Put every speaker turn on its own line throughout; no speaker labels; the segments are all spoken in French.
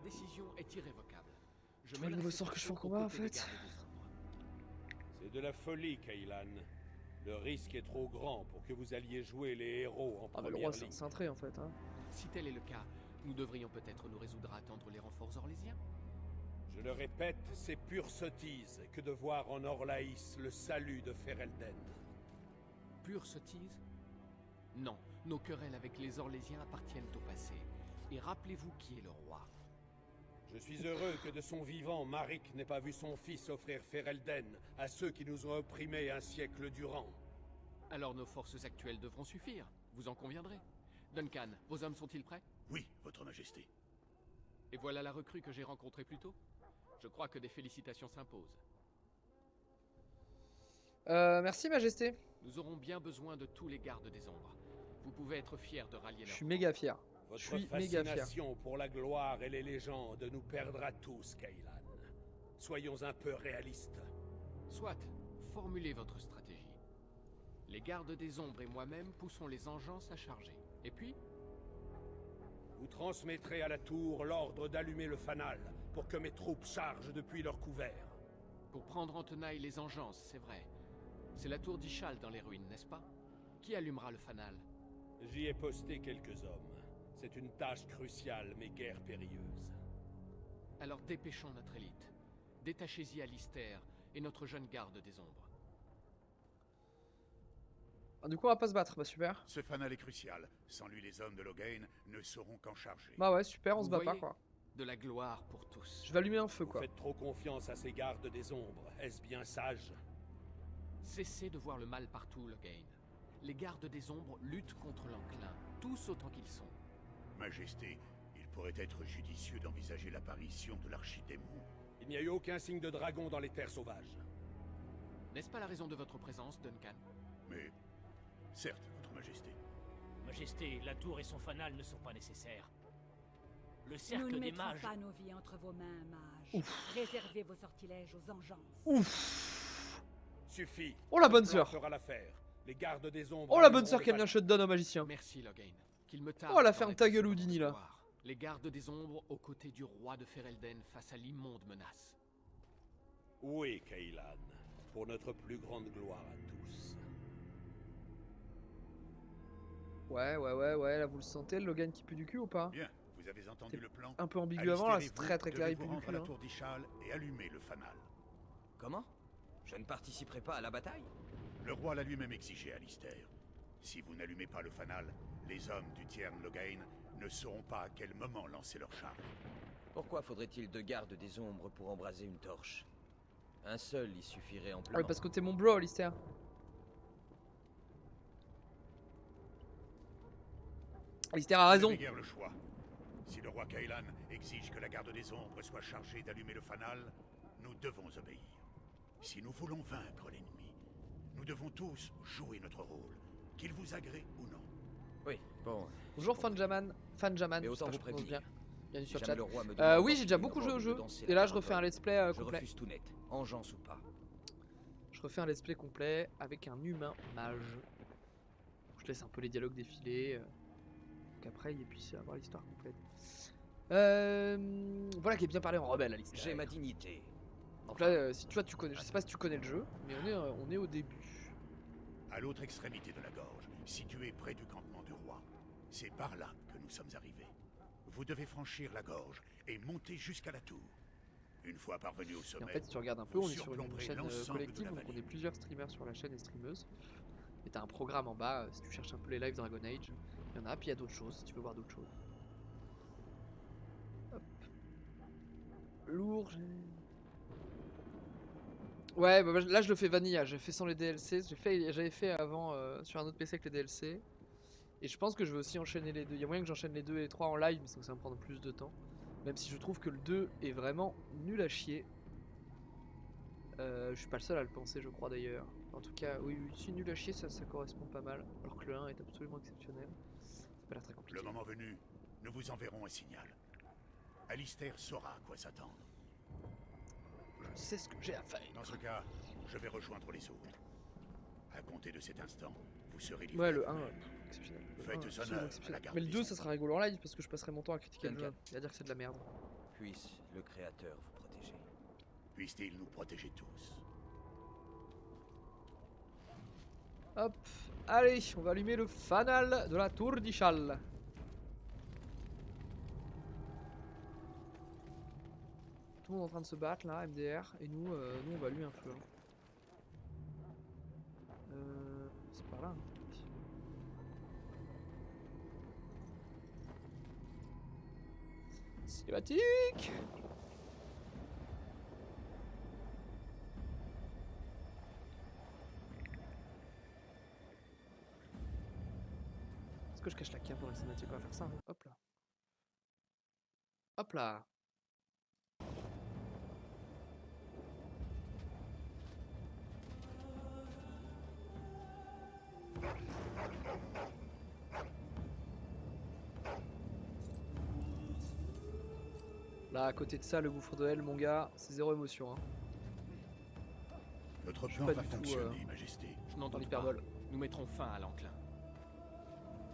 décision est irrévocable. Je
Le nouveau sort que je fais en combat en fait.
C'est de la folie, Kaylan. Le risque est trop grand pour que vous alliez jouer les héros en
Ah bah le
première
roi c'est un
ligne.
cintré en fait. Hein.
Si tel est le cas, nous devrions peut-être nous résoudre à attendre les renforts orlésiens.
Je le répète, c'est pure sottise que de voir en Orlaïs le salut de Ferelden.
Pure sottise? Non, nos querelles avec les Orlésiens appartiennent au passé. Et rappelez-vous qui est le roi.
Je suis heureux que de son vivant, Maric n'ait pas vu son fils offrir Ferelden à ceux qui nous ont opprimés un siècle durant.
Alors nos forces actuelles devront suffire, vous en conviendrez. Duncan, vos hommes sont-ils prêts?
Oui, votre majesté.
Et voilà la recrue que j'ai rencontrée plus tôt. Je crois que des félicitations s'imposent.
Merci majesté.
Nous aurons bien besoin de tous les gardes des ombres. Vous pouvez être fiers de rallier
Je
leur
suis
camp.
méga fier.
Votre
Je suis méga fier.
fascination pour la gloire et les légendes nous perdra tous, Kaylan. Soyons un peu réalistes.
Soit, formulez votre stratégie. Les gardes des ombres et moi-même poussons les engeances à charger. Et puis,
Vous transmettrez à la tour l'ordre d'allumer le fanal pour que mes troupes chargent depuis leur couvert.
pour prendre en tenaille les engeances, c'est vrai. C'est la tour d'Ishal dans les ruines, n'est-ce pas? Qui allumera le fanal?
J'y ai posté quelques hommes. C'est une tâche cruciale mais guère périlleuse.
Alors dépêchons notre élite. Détachez-y Alistair et notre jeune garde des ombres.
Ah, du coup on va pas se battre, bah super.
Ce fanal est crucial. Sans lui, les hommes de Loghain ne sauront qu'en charger.
Bah ouais super, on
Vous
se bat pas
voyez,
quoi.
De la gloire pour tous.
Je vais allumer un feu
Vous
quoi.
faites trop confiance à ces gardes des ombres. Est-ce bien sage?
Cessez de voir le mal partout, Loghain. Les gardes des ombres luttent contre l'enclin, tous autant qu'ils sont.
Majesté, il pourrait être judicieux d'envisager l'apparition de l'archidémon.
Il n'y a eu aucun signe de dragon dans les terres sauvages.
N'est-ce pas la raison de votre présence, Duncan?
Mais, certes, votre majesté.
Majesté, la tour et son fanal ne sont pas nécessaires. Le
Nous
cercle
ne
des
mettrons
mages...
pas nos vies entre vos mains, mages. Réservez vos sortilèges aux engeances.
Ouf.
Suffit.
Oh la bonne
Le plan
sœur.
fera l'affaire. Les gardes des ombres...
Oh la bonne
allumeront
sœur
le
qui a mis un
fanal.
shutdown au magicien.
Merci, Loghain. Qu'il me tarde.
Oh, la
d'en
ferme
être
ta gueule,
sur
Houdini,
votre
là.
gloire. Les gardes des ombres aux côtés du roi de Ferelden face à l'immonde menace.
Oui, Kaylan. Pour notre plus grande gloire à tous.
Ouais, là vous le sentez, le Logan qui pue du cul ou pas?
Bien, vous avez entendu le plan.
Un peu ambigu avant, là c'est
Alistair et
très
vous
très clair, il
devez
pue
vous
du
rendre
cul.
à la
Hein.
tour d'Ishal et allumer le fanal.
Comment? Je ne participerai pas à la bataille?
Le roi l'a lui-même exigé, Alistair. Si vous n'allumez pas le fanal, les hommes du Tiern Loghain ne sauront pas à quel moment lancer leur charge.
Pourquoi faudrait-il deux gardes des ombres pour embraser une torche? Un seul y suffirait amplement.
Ouais, parce que t'es mon bro, Alistair. Alistair a
Vous
raison.
n'avez guère le choix. Si le roi Kaylan exige que la garde des ombres soit chargée d'allumer le fanal, nous devons obéir. Si nous voulons vaincre l'ennemi, nous devons tous jouer notre rôle, qu'il vous agrée ou non.
Oui, bon.
Bonjour Fanjaman. Fanjaman,
Mais autant
j'espère
vous
que je prononce
prévenir.
bien. Bienvenue
Si
sur
jamais
chat.
le roi me demande
Oui, j'ai déjà beaucoup joué au
d'enfiler
jeu.
une robe de danser
Et
la
là, je refais un
parole,
let's play
je
complet.
refuse tout net, engeance ou pas.
Je refais un let's play complet avec un humain mage. Je laisse un peu les dialogues défiler. Donc après, il puisse avoir l'histoire complète. Voilà qui est bien parlé en rebelle, Alistair.
J'ai ma dignité.
Donc là, si tu vois, tu connais. Je sais pas si tu connais le jeu, mais on est au début.
À l'autre extrémité de la gorge, située près du campement du roi, c'est par là que nous sommes arrivés. Vous devez franchir la gorge et monter jusqu'à la tour. Une fois parvenu au
Et
sommet,
en fait, si tu regardes un peu,
vous
on est sur une
surplomberez
chaîne
l'ensemble de
collective,
la
donc on
vallée.
est plusieurs streamers sur la chaîne et streameuses. Et t'as un programme en bas, si tu cherches un peu les lives Dragon Age, il y en a, puis il y a d'autres choses, si tu veux voir d'autres choses. Hop. Lourd, ouais, bah, là je le fais vanilla, j'ai fait sans les DLC, j'avais fait avant sur un autre PC avec les DLC. Et je pense que je vais aussi enchaîner les deux, il y a moyen que j'enchaîne les 2 et les 3 en live, mais ça va me prendre plus de temps. Même si je trouve que le 2 est vraiment nul à chier. Je suis pas le seul à le penser, je crois d'ailleurs. En tout cas, oui, si nul à chier, ça correspond pas mal. Alors que le 1 est absolument exceptionnel. Ça peut l'air très compliqué.
Le moment venu, nous vous enverrons un signal. Alistair saura à quoi s'attendre.
Je sais ce que j'ai à faire.
Dans ce cas, je vais rejoindre les autres. À compter de cet instant, vous serez libre.
Ouais, le 1, exceptionnel. Le
Faites
1,
honneur
absolument
à la
exceptionnel.
garde
Mais le
des
2, ça
ombres.
sera rigolo en live parce que je passerai mon temps à critiquer le jeu
Duncan.
et à dire que c'est de la merde.
Puisse le Créateur vous protéger.
Puisse-t-il nous protéger tous.
Hop, allez, on va allumer le fanal de la tour d'Ishal. Tout le monde est en train de se battre là, MDR, et nous on va allumer un feu. C'est par là. Cinématique. Est-ce que je cache la cam pour la cinématique? On va faire ça, hein. Hop là. Hop là. Là, à côté de ça, le gouffre de Hell, mon gars, c'est zéro émotion. Hein.
Notre
Je suis
plan
pas
va
du tout,
fonctionner, Majesté.
Je n'en
Dans
doute pas.
l'hyperbole.
Nous mettrons fin à l'enclin.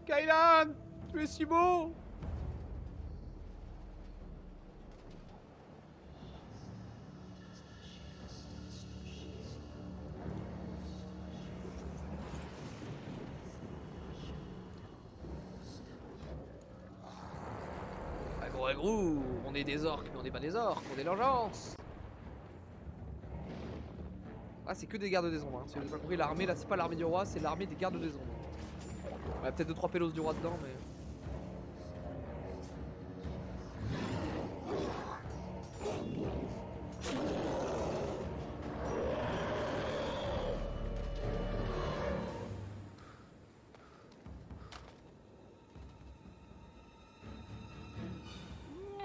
Kailan, tu es si beau. Agrou, on est des orques, mais on n'est pas des orques, on est l'urgence. Ah, c'est que des gardes des ombres. Hein. Si vous n'avez pas compris, l'armée là, c'est pas l'armée du roi, c'est l'armée des gardes des ombres. Il y a peut-être 2-3 pélos du roi dedans, mais.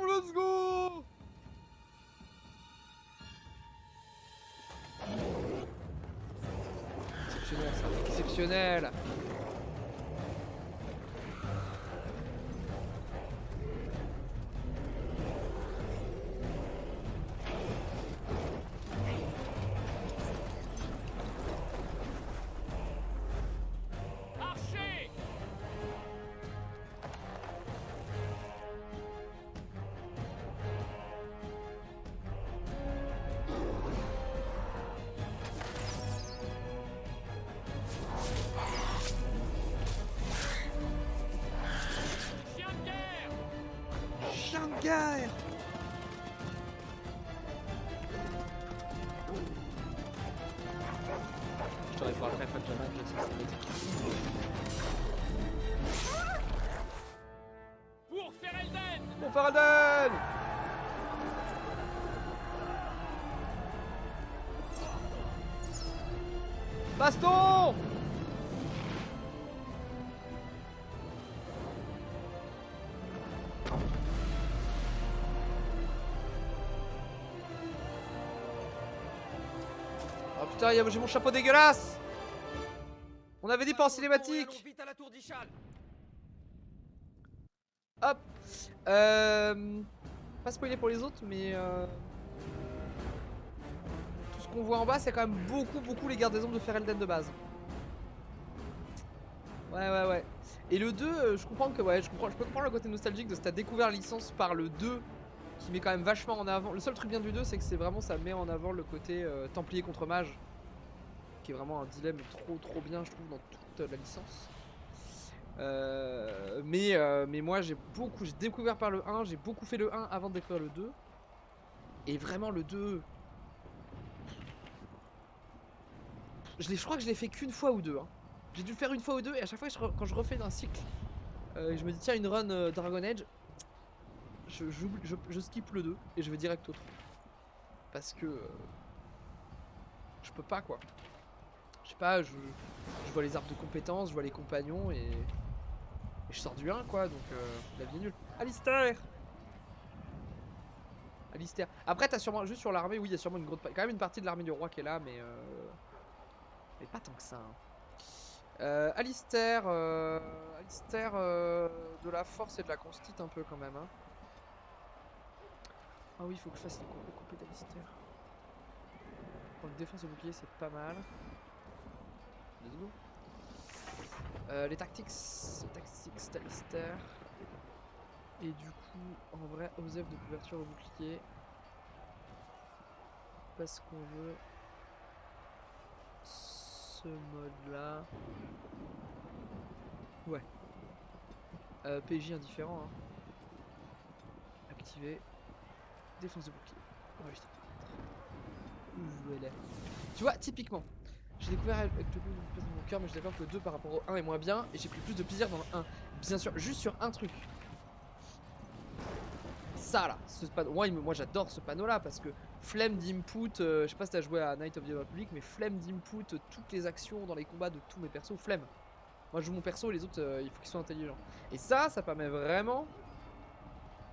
Let's go! Exceptionnel ça, exceptionnel!
Archer! Chien de guerre!
Chien de guerre! Je t'aurais parlé après de Jamal, je sais
Pour Ferelden!
Bon Faralden! Baston! Oh putain, j'ai mon chapeau dégueulasse! On avait dit pas en cinématique!
Vite à la tour d'Ishal.
Hop. Pas spoiler pour les autres, mais tout ce qu'on voit en bas, c'est quand même beaucoup les gardes des ombres de Ferelden de base. Ouais. Et le 2, je comprends que je peux comprendre le côté nostalgique de ce que t'as découvert la licence par le 2 qui met quand même vachement en avant. Le seul truc bien du 2, c'est que c'est vraiment ça met en avant le côté Templier contre Mage, qui est vraiment un dilemme trop bien, je trouve, dans toute la licence. Mais moi j'ai découvert par le 1, j'ai beaucoup fait le 1 avant de découvrir le 2. Et vraiment le 2, je crois que je l'ai fait qu'une fois ou deux. Hein. J'ai dû le faire une fois ou deux, et à chaque fois quand je refais d'un cycle, je me dis tiens, une run Dragon Age, je skip le 2 et je vais direct au 3. Parce que je peux pas quoi. Je sais pas, je vois les arbres de compétences, je vois les compagnons et je sors du 1 quoi, donc la vie est nulle. Alistair. Après t'as sûrement, juste sur l'armée, oui il y a sûrement quand même une partie de l'armée du roi qui est là, mais pas tant que ça. Hein. Alistair de la force et de la constite un peu quand même. Hein. Ah oui, il faut que je fasse le coupé d'Alistair. Donc défense et bouclier c'est pas mal. Let's go. Les tactics d'Alistair. Et du coup, en vrai, Osef de couverture au bouclier. Parce qu'on veut ce mode là. Ouais. PJ indifférent. Hein. Activer. Défense de bouclier. Enregistrer. Où je vais là. Tu vois, typiquement. J'ai découvert avec le plus de place dans mon cœur, mais je suis d'accord que le 2 par rapport au 1 est moins bien. Et j'ai pris plus de plaisir dans le 1. Bien sûr, juste sur un truc. Ça là, ce panneau. Moi j'adore ce panneau là parce que flemme d'input, je sais pas si t'as joué à Night of the Republic, mais flemme d'input toutes les actions dans les combats de tous mes persos, flemme. Moi je joue mon perso et les autres il faut qu'ils soient intelligents. Et ça permet vraiment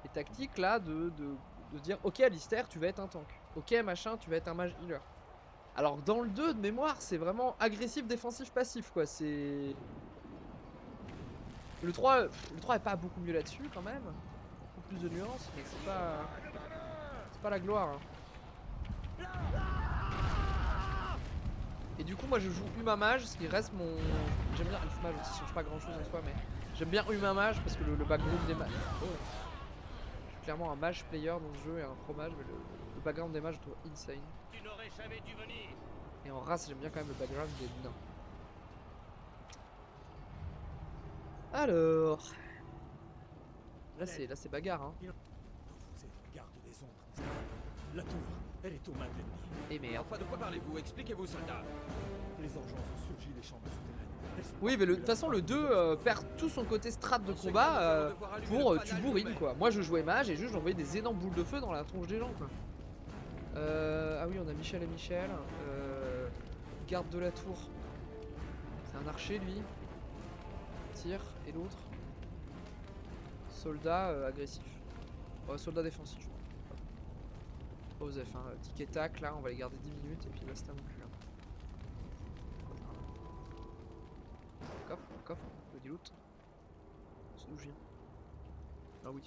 les tactiques là de se dire ok Alistair tu vas être un tank, ok machin tu vas être un mage healer. Alors dans le 2 de mémoire c'est vraiment agressif, défensif, passif quoi, c'est... Le 3 est pas beaucoup mieux là-dessus quand même. Plus de nuances, mais c'est pas la gloire. Hein. Et du coup, moi je joue Huma Mage, ce qui reste mon. J'aime bien Elf Mage aussi, ça change pas grand chose en soi, mais j'aime bien Huma Mage parce que le background des mages. Oh. Je suis clairement un mage player dans ce jeu et un pro mage, mais le background des mages je trouve insane.
Tu n'aurais jamais dû venir.
Et en race, j'aime bien quand même le background des nains. Alors. Là c'est bagarre hein.
Vous êtes garde des ombres. La tour, elle est aux mains de l'ennemi.
Et merde.
Enfin, de quoi parlez-vous? Expliquez-vous, soldats.
Les orges ont surgi des chambres souterraines.
Oui, mais de toute façon, le 2 perd tout son côté strat de combat pour tu bourrines quoi. Moi je jouais mage et juste j'envoyais des énormes boules de feu dans la tronche des gens quoi. Ah oui, on a Michel et Michel. Garde de la tour. C'est un archer lui. Tire. Et l'autre soldat agressif. Soldat défensif je crois. Osef, hein. Tic et tac, là on va les garder 10 minutes et puis là c'est un plus là. Coffre, le dit loot. C'est d'où je viens. Ah oui.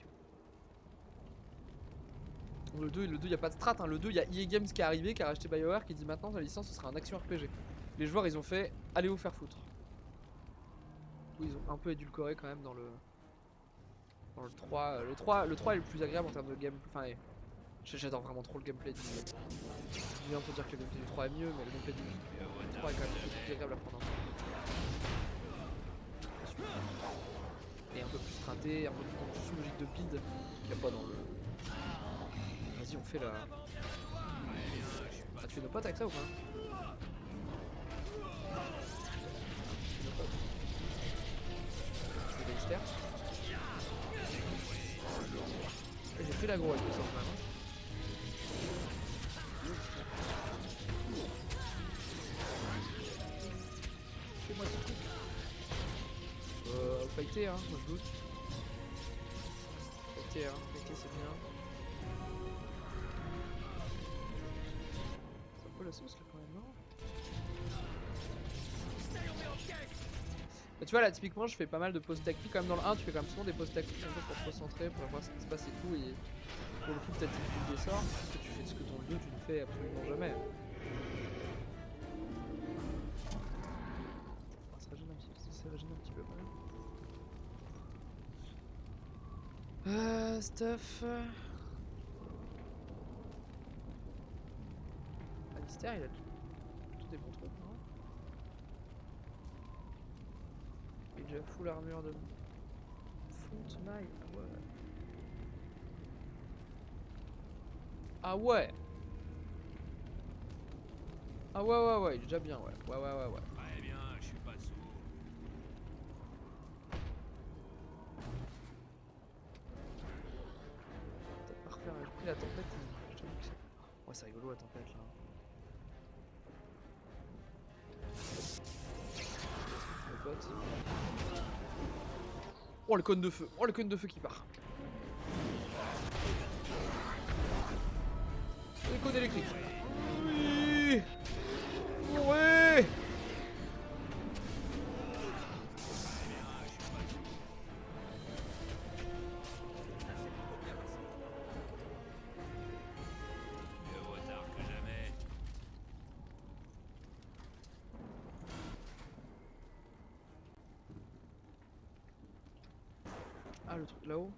Le 2 y a pas de strat, hein. Le 2 y a EA Games qui est arrivé, qui a racheté BioWare, qui dit maintenant ta licence ce sera un action RPG. Les joueurs ils ont fait allez vous faire foutre. Oui, ils ont un peu édulcoré quand même dans le 3. Le 3 est le plus agréable en termes de gameplay. Enfin, j'adore vraiment trop le gameplay du 2. Je viens pour dire que le gameplay du 3 est mieux, mais le gameplay du 3 est quand même plus agréable à prendre en compte. Et un peu plus straté, un peu plus sous logique de bid qu'il n'y a pas dans le. Vas-y, on fait la. Ah, tu fais nos potes avec ça ou pas? Tu fais des experts. J'ai pris l'aggro avec ça quand même. Fais-moi ce truc. Fighter hein, moi je doute. Fighter c'est bien. C'est un peu la sauce là quand même, non? Bah, tu vois là typiquement je fais pas mal de pauses tactiques, quand même dans le 1 tu fais quand même souvent des pauses tactiques un peu pour te recentrer, pour voir ce qui se passe et tout, et pour le coup peut-être tu des sorts, parce que tu fais ce que dans le 2 tu ne fais absolument jamais. Ça régène un petit peu quand même. Stuff. Alistair il a tout des bons trucs non? Il est déjà full armure de Font maille. Ah ouais. Ah ouais, il est déjà bien ouais. Ouais.
Très bien, je suis pas sourd.
Peut-être pas refaire. J'ai pris la tempête. Je t'avoue que ouais, c'est rigolo la tempête là. Le pote. Oh le cône de feu. Oh le cône de feu qui part. Les cônes électriques. Oui. Ouais.
Mieux vaut tard que jamais.
Ah le truc là-haut.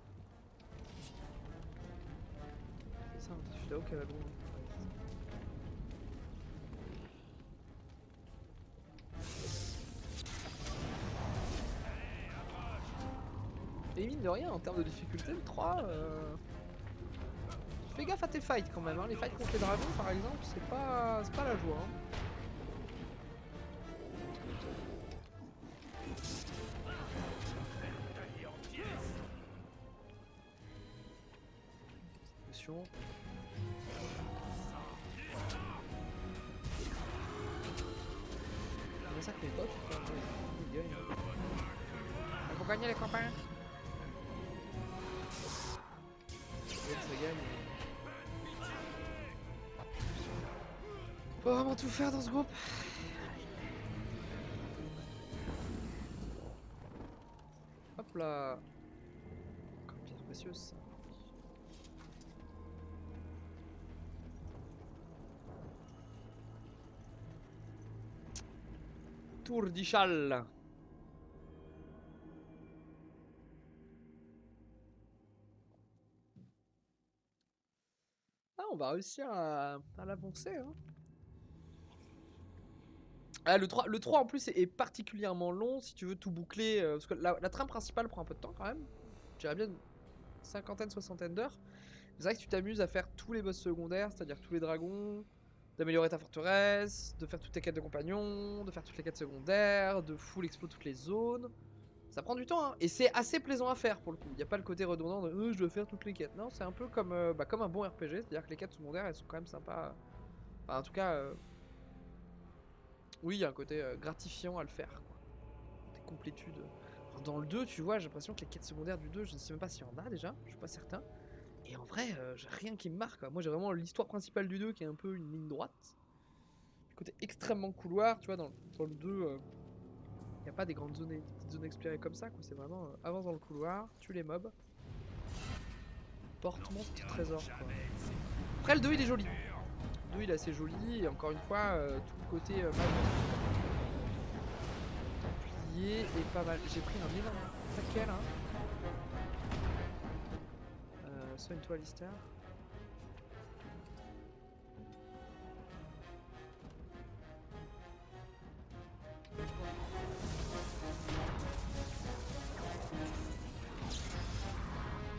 c'est ça, je suis là-haut qu'elle va loin. Et mine de rien, en termes de difficulté, le 3, fais gaffe à tes fights quand même, hein. Les fights contre les dragons par exemple, c'est pas la joie. Hein. Attention. C'est ça que les potes, ils gagnent. Accompagnez les copains. Ça gagne. Faut vraiment tout faire dans ce groupe. Hop là. Encore une pièce précieuse ça. Tour d'Ichal. On va réussir à l'avancer. Hein. Ah, le 3 en plus est particulièrement long si tu veux tout boucler. Parce que la trame principale prend un peu de temps quand même. Je dirais bien une cinquantaine, soixantaine d'heures. C'est vrai que tu t'amuses à faire tous les boss secondaires, c'est-à-dire tous les dragons, d'améliorer ta forteresse, de faire toutes tes quêtes de compagnons, de faire toutes les quêtes secondaires, de full explo toutes les zones. Ça prend du temps, hein. Et c'est assez plaisant à faire pour le coup. Il n'y a pas le côté redondant de je dois faire toutes les quêtes. Non, c'est un peu comme, comme un bon RPG, c'est-à-dire que les quêtes secondaires elles sont quand même sympas. Enfin, en tout cas, oui, il y a un côté gratifiant à le faire. Quoi. Des complétudes. Alors, dans le 2, tu vois, j'ai l'impression que les quêtes secondaires du 2, je ne sais même pas s'il y en a déjà, je suis pas certain. Et en vrai, j'ai rien qui me marque. Quoi. Moi, j'ai vraiment l'histoire principale du 2 qui est un peu une ligne droite. Le côté extrêmement couloir, tu vois, dans le 2. Il n'y a pas des grandes zones explorées comme ça, quoi. C'est vraiment avance dans le couloir, tue les mobs. Porte monstre trésor. Quoi. Après, le 2 il est joli. Le 2 il est assez joli, et encore une fois, tout le côté Templier est pas mal. J'ai pris un énorme paquet là. Soigne-toi, Lister.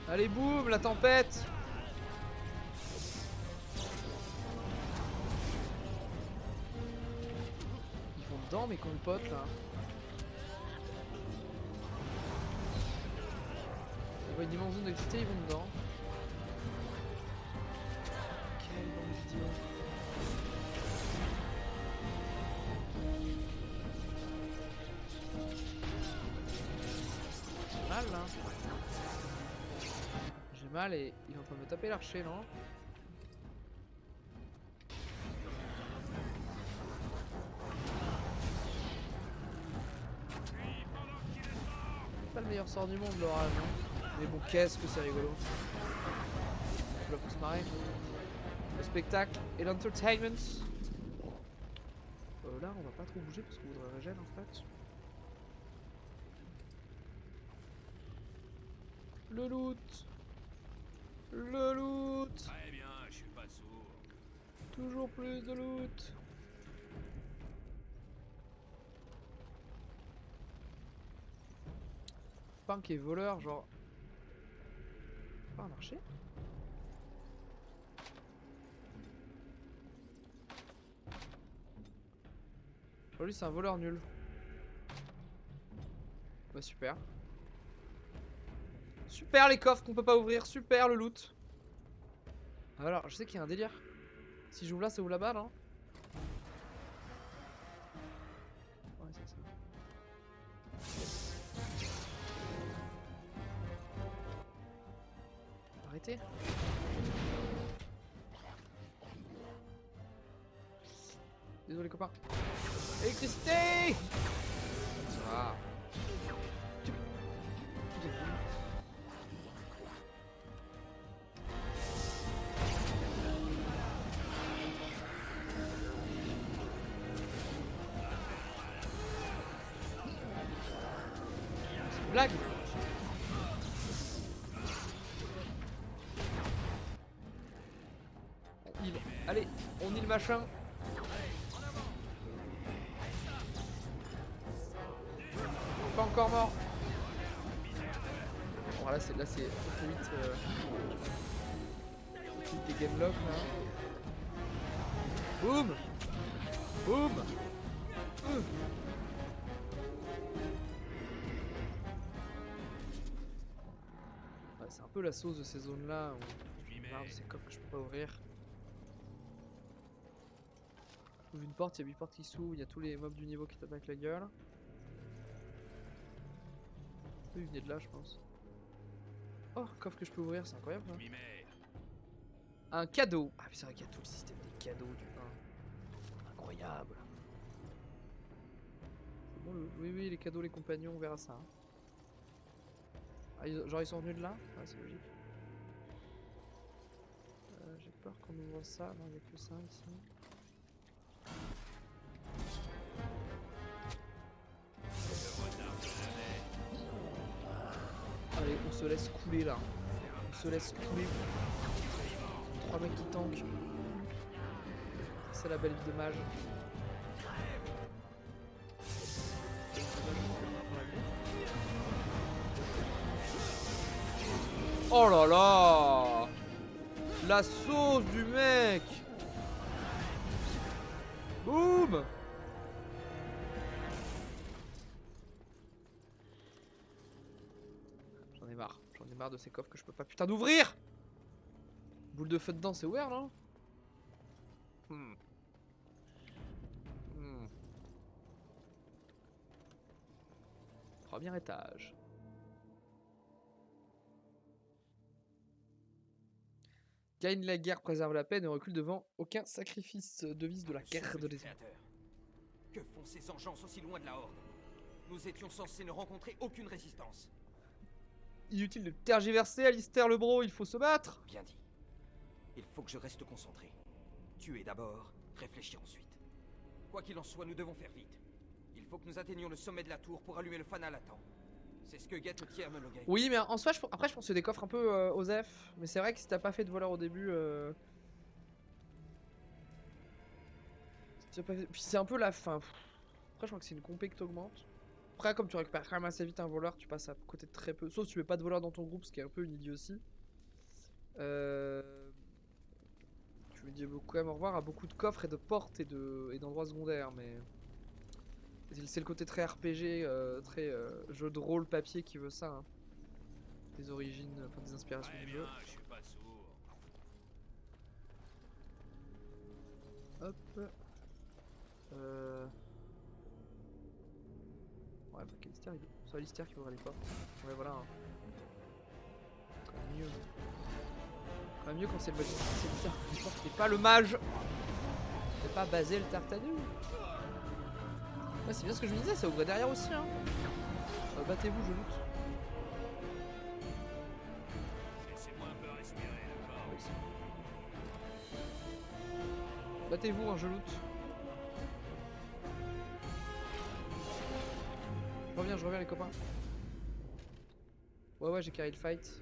Allez boum, la tempête. Ils vont dedans mes compotes là. Ils voient une immense zone d'excité, ils vont dedans. Quelle bande d'idiots. J'ai mal là. J'ai mal et il est en train de me taper l'archer, non? Pas le meilleur sort du monde l'orage, hein. Mais bon, qu'est-ce que c'est rigolo. Tu vas pour se marrer. Le spectacle et l'entertainment. Là, on va pas trop bouger parce qu'on voudrait régène en fait. Le loot. Le loot.
Très bien, je suis pas sourd.
Toujours plus de loot. Punk est voleur, genre. Pas un marché. Genre lui c'est un voleur nul. Bah super. Super les coffres qu'on peut pas ouvrir, super le loot. Alors je sais qu'il y a un délire. Si j'ouvre là, ça ouvre là-bas, non? Ouais, c'est ça. Arrêtez. Désolé copains. Électricité. Ça va. Blague. Allez, on y le machin. Pas encore mort. Bon, là c'est auto 8 des game lock là. Boum. Boum. Ouais, c'est un peu la sauce de ces zones là. J'en ai marre de ces coffres que je peux pas ouvrir. J'ouvre une porte, il y a 8 portes qui s'ouvrent, il y a tous les mobs du niveau qui t'attaquent la gueule. Eux ils venaient de là je pense. Oh, coffre que je peux ouvrir, c'est incroyable ça. Un cadeau. Ah mais c'est vrai qu'il y a tout le système des cadeaux du 1. Incroyable. C'est bon le... Oui, les cadeaux, les compagnons, on verra ça. Hein. Ah, genre ils sont venus de là. Ah c'est logique. J'ai peur qu'on ouvre ça. Non, il n'y a que ça ici. Allez, on se laisse couler là. On se laisse couler. 3 mecs qui tankent. C'est la belle vie de mage. Oh là là! La sauce du mec! Boum! J'en ai marre de ces coffres que je peux pas putain d'ouvrir! Boule de feu dedans, c'est ouvert non? Premier étage. Gagne la guerre, préserve la paix, ne recule devant aucun sacrifice. Devise de la guerre de les...
Que font ces engeances aussi loin de la Horde? Nous étions censés ne rencontrer aucune résistance.
Inutile de tergiverser, Alistair le bro, il faut se battre.
Bien dit. Il faut que je reste concentré. Tuer d'abord, réfléchir ensuite. Quoi qu'il en soit, nous devons faire vite. Il faut que nous atteignions le sommet de la tour pour allumer le fanal à temps. C'est ce que guette le tiers Melogai.
Oui, mais en soi, après, je pense que c'est des coffres un peu OSEF. Mais c'est vrai que si t'as pas fait de voleur au début... Puis c'est un peu la fin. Après, je crois que c'est une compé que t'augmentes. Après, comme tu récupères quand même assez vite un voleur, tu passes à côté de très peu. Sauf si tu mets pas de voleur dans ton groupe, ce qui est un peu une idiotie. Tu me dis quand même au revoir à beaucoup de coffres et de portes et d'endroits secondaires, mais... C'est le côté très RPG, très jeu de rôle papier qui veut ça. Hein. Des origines, enfin des inspirations du jeu.
Je suis pas sourd.
Hop. Ouais, bah Alistair, c'est Alistair qui ouvre les portes. Ouais, voilà. Hein. Quand même mieux. Quand même mieux quand c'est le magicien qui ouvre les portes, c'est pas le mage. C'est pas Basil Tartanu. Ouais, c'est bien ce que je me disais, ça ouvrait derrière aussi. Hein. Battez-vous, je loot.
Laissez-moi un peu respirer, d'accord?
Oui, battez-vous, hein, je loot. Je reviens les copains. Ouais, j'ai carré le fight.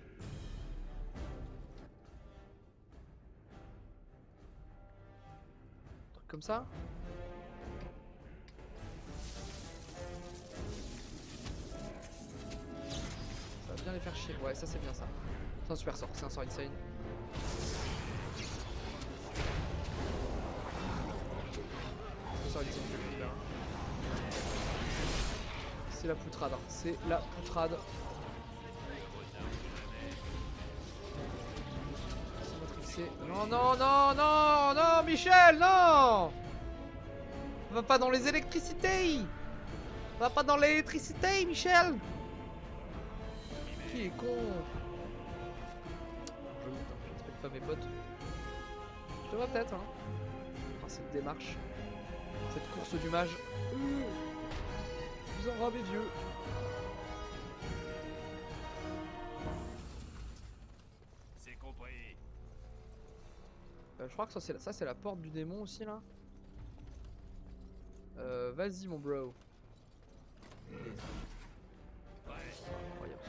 Un truc comme ça. Ça va bien les faire chier. Ouais, ça c'est bien ça. C'est un super sort, c'est un sort insane. C'est un sort insane que je vais faire. C'est la poutrade, hein. C'est la poutrade. Non, non, non, non, non, Michel, non! Va pas dans les électricités! Va pas dans l'électricité, Michel! Qui est con? Je respecte pas mes potes. Je devrais peut-être, hein. Enfin, cette démarche. Cette course du mage. Vous en rabez vieux.
C'est compris.
Je crois que ça c'est la porte du démon aussi là. Vas-y mon bro. Incroyable.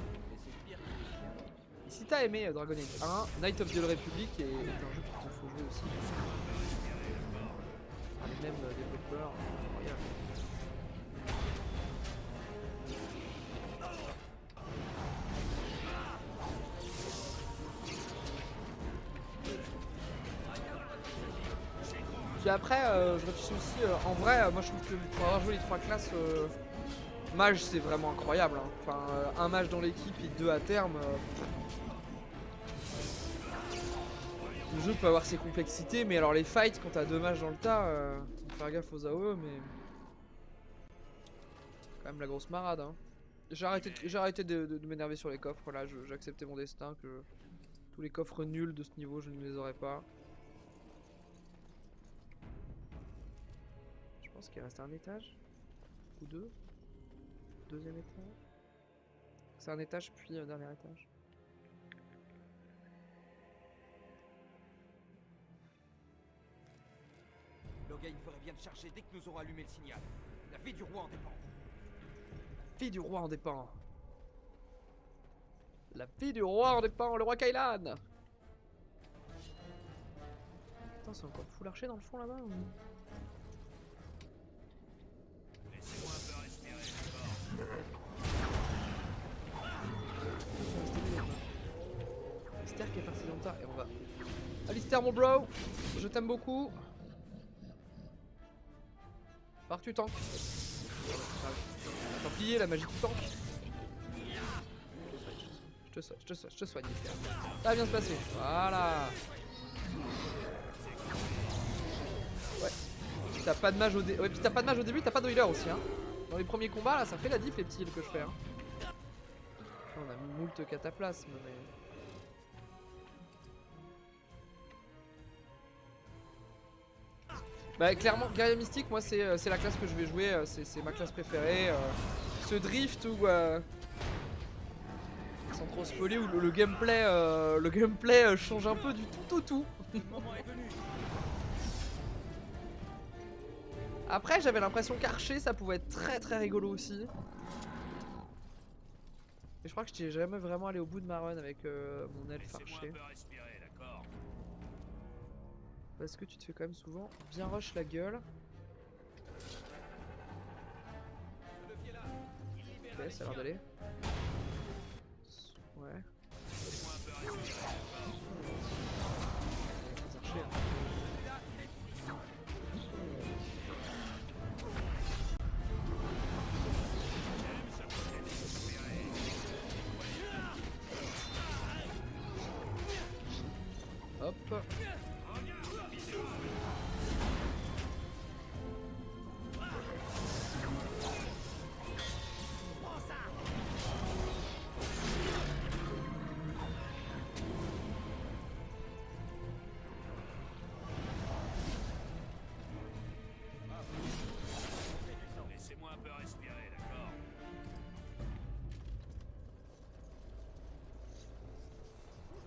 Si t'as aimé Dragon Age 1, Knight of the Old Republic est un jeu qu'il te faut jouer aussi. Par les mêmes développeurs, incroyable. Puis après, je réfléchis aussi, en vrai, moi je trouve que pour avoir joué les 3 classes, mage c'est vraiment incroyable. Hein. Enfin, un mage dans l'équipe et 2 à terme. Le jeu peut avoir ses complexités, mais alors les fights quand t'as 2 mages dans le tas, faut faire gaffe aux AOE, mais. Quand même la grosse marade. Hein. J'ai arrêté de m'énerver sur les coffres, là j'ai accepté mon destin, que tous les coffres nuls de ce niveau je ne les aurais pas. Je pense qu'il reste un étage ou 2. Deuxième étage. C'est un étage puis un dernier étage.
Loghain ferait bien de charger dès que nous aurons allumé le signal. La vie du roi en dépend.
Vie du roi en dépend. La vie du roi en dépend, le roi Kailan. Putain, c'est encore full archer dans le fond là-bas ou...
Laissez-moi un peu respirer,
Alistair qui est parti dans le tas et on va... Alistair mon bro, je t'aime beaucoup. Par tu tank. Templier, la magie du tank. Je te soigne, Alistair. Ça va bien se passer. Voilà. Ouais. T'as pas de mage au début. Ouais, puis t'as pas de mage au début, t'as pas de healer aussi. Hein. Dans les premiers combats, là, ça fait la diff les petits heals que je fais. Hein. On a mis moult cataplasmes, mais. Bah clairement, guerrier mystique, moi c'est la classe que je vais jouer, c'est ma classe préférée. Ce drift où, sans trop spoiler, où le gameplay change un peu du tout au tout. Après j'avais l'impression qu'archer ça pouvait être très rigolo aussi. Mais je crois que je n'étais jamais vraiment allé au bout de ma run avec mon elfe archer. Parce que tu te fais quand même souvent bien rush la gueule. Ok, ça a l'air d'aller. Ouais. Les archers, hein. Hop.
Laissez-moi un peu respirer, d'accord?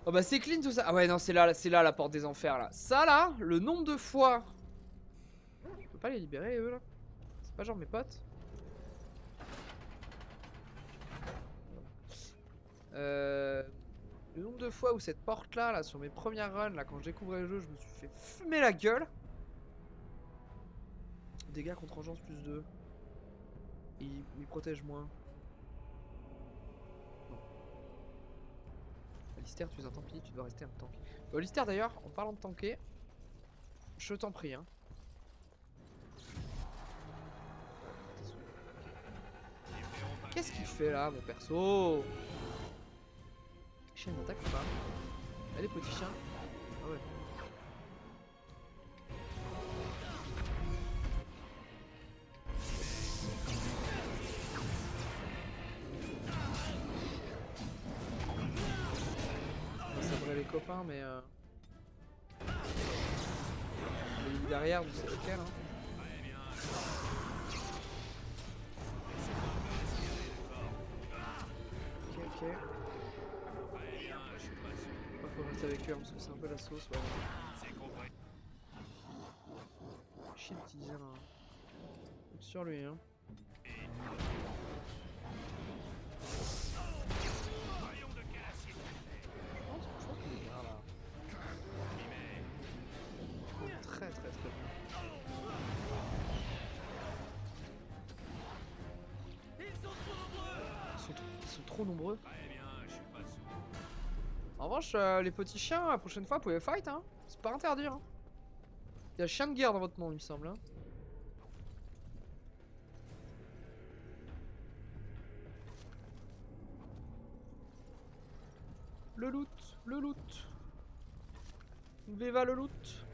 Oh bah c'est clean tout ça. Ah ouais non c'est là la porte des enfers là. Ça là, le nombre de fois. Je peux pas les libérer eux là. C'est pas genre mes potes. Le nombre de fois où cette porte là, sur mes premières runs là, quand je découvrais le jeu, je me suis fait fumer la gueule. Dégâts contre engeance plus 2. Il protège moins. Alistair, tu es un Templier, tu dois rester un tank. Alistair d'ailleurs, en parlant de tanker, je t'en prie. Hein. Qu'est-ce qu'il fait là, mon perso? Chien m'attaque ou pas? Allez, petit chien. Ah ouais. Les copains mais il est derrière vous savez lequel hein. Ok faut rester avec eux parce que c'est un peu la sauce ouais. Shit il disait là. Sur lui hein. sont trop nombreux.
Très bien, je suis pas sourd.
En revanche, les petits chiens, la prochaine fois, vous pouvez fight, hein. C'est pas interdit, hein. Il y a chien de guerre dans votre nom, il me semble, hein. Le loot, le loot. Viva le loot.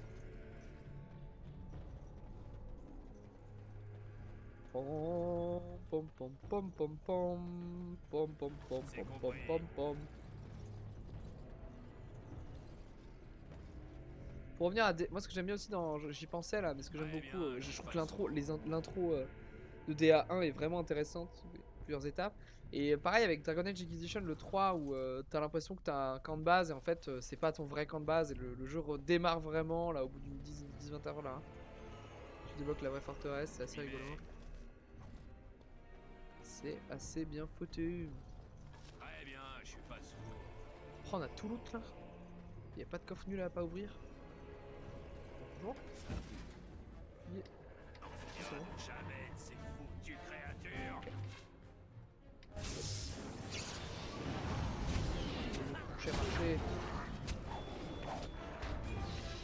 Pom pom pom pom pom pom pom pom pom
C'est
pom pom
compris.
pom pom. Pour revenir à moi ce que j'aime bien aussi dans j'y pensais là mais ce que j'aime
Très
beaucoup
bien,
je
je
trouve que
passe.
l'intro de DA1 est vraiment intéressante plusieurs étapes et pareil avec Dragon Age Inquisition le 3 où t'as l'impression que t'as un camp de base et en fait c'est pas ton vrai camp de base et le jeu redémarre vraiment là au bout d'une 10-20 heures là. Tu débloques la vraie forteresse, c'est assez rigolo. C'est assez bien foutu.
Très bien, je suis pas sourd.
Oh, on a tout loot là. Y a pas de coffre nul à pas ouvrir. Bonjour. Yeah. C'est bon.
Jamais de ces foutues créatures.
J'ai marché.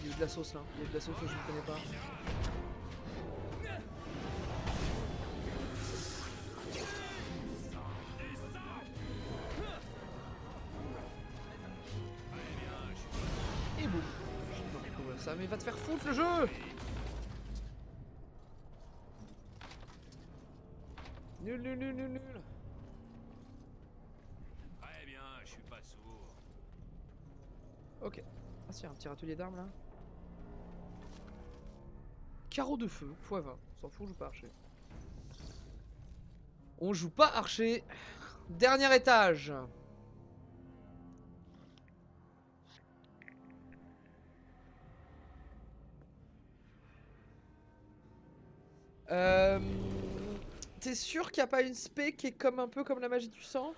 Il y a eu de la sauce là. Il y a eu de la sauce que je ne connais pas. Et boum. Je peux recouvrir ça, mais va te faire foutre le jeu. Nul, nul, nul, nul, nul.
Très bien, je suis pas sourd.
Ok. Ah si, un petit râtelier d'armes là. Carreau de feu, x20. On s'en fout, on joue pas archer. On joue pas archer. Dernier étage. T'es sûr qu'il n'y a pas une spé qui est comme un peu comme la magie du sang?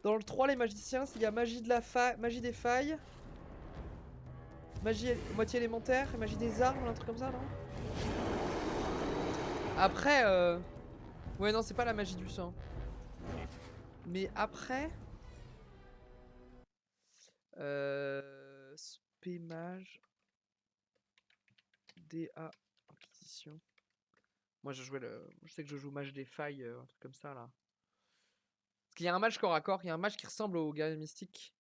Dans le 3, les magiciens, il y a magie de la magie des failles, magie moitié élémentaire, et magie des armes, un truc comme ça, non? Après, ouais, non, c'est pas la magie du sang. Mais après, spé mage, DA, inquisition. Moi, je sais que je joue mage des failles, un truc comme ça là. Parce qu'il y a un mage corps à corps, il y a un mage qui ressemble au guerrier mystique,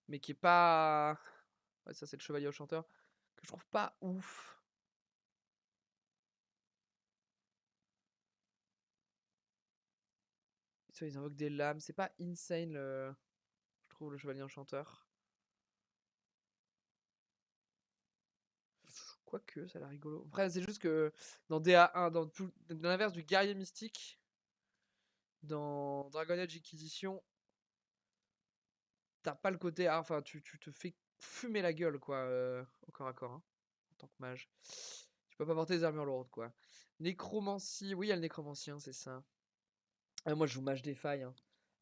mais qui est pas. Ouais, ça c'est le chevalier au chanteur, que je trouve pas ouf. Ils invoquent des lames, c'est pas insane je trouve le chevalier enchanteur. Quoique, ça a l'air rigolo. Après, c'est juste que dans DA1, dans l'inverse du guerrier mystique, dans Dragon Age Inquisition, t'as pas le côté. Ah, enfin, tu te fais fumer la gueule, quoi, au corps à corps, hein, en tant que mage. Tu peux pas porter des armures lourdes, quoi. Nécromancie, oui, il y a le nécromancien, c'est ça. Ah, moi, je joue mage des failles. Hein.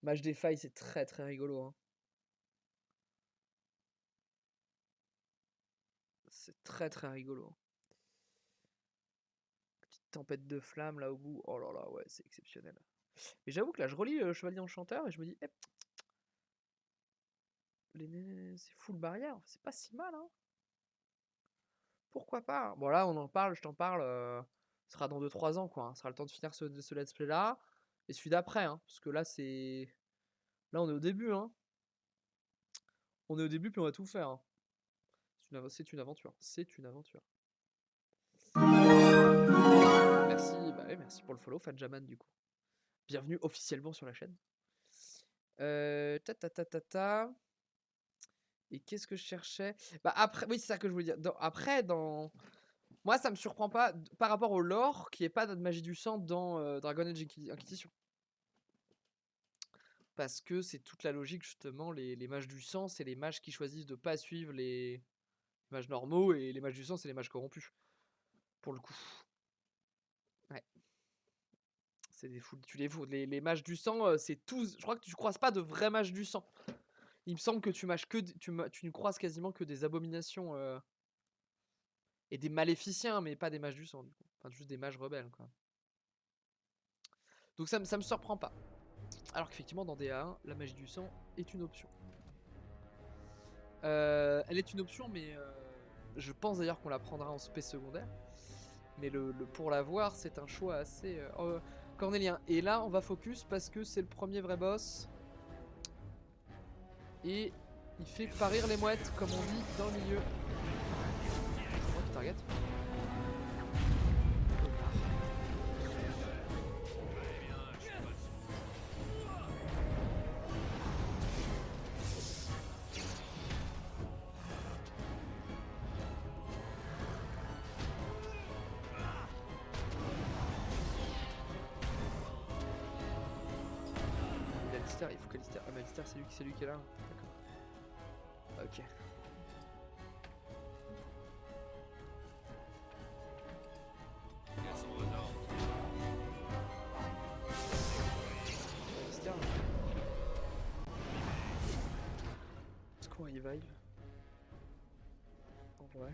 Mage des failles, c'est très très rigolo. Hein. C'est très très rigolo. Petite tempête de flammes là au bout. Oh là là, ouais, c'est exceptionnel. Et j'avoue que là, je relis le Chevalier Enchanteur et je me dis, c'est full barrière. C'est pas si mal, hein. Pourquoi pas? Bon, là, on en parle, je t'en parle. Ce sera dans 2-3 ans, quoi. Hein. Ce sera le temps de finir ce let's play là. Et celui d'après, hein. Parce que là, c'est. Là, on est au début, hein. On est au début, puis on va tout faire. Hein. C'est une aventure. C'est une aventure. Merci, bah ouais, merci pour le follow, Fadjaman, du coup. Bienvenue officiellement sur la chaîne. Et qu'est-ce que je cherchais? Bah après, oui, c'est ça que je voulais dire. Après, moi, ça me surprend pas par rapport au lore qui est pas de magie du sang dans Dragon Age Inquisition. Parce que c'est toute la logique, justement, les mages du sang, c'est les mages qui choisissent de pas suivre les mages normaux, et les mages du sang, c'est les mages corrompus. Pour le coup. Ouais. C'est des fous, tu les fous. Les mages du sang, c'est tous. Je crois que tu croises pas de vrais mages du sang. Il me semble que tu ne croises quasiment que des abominations et des maléficiens, mais pas des mages du sang, du coup. Enfin, juste des mages rebelles, quoi. Donc ça me surprend pas. Alors qu'effectivement dans DA1, la magie du sang est une option. Elle est une option, mais je pense d'ailleurs qu'on la prendra en spé secondaire. Mais pour l'avoir, c'est un choix assez cornélien. Et là, on va focus parce que c'est le premier vrai boss. Et il fait parir les mouettes, comme on dit dans le milieu. C'est moi qui target. Il faut qu'Alistair. Ah mais Alistair c'est lui qui est là. D'accord. Ok. Alistair. Est-ce qu'on revive? En vrai.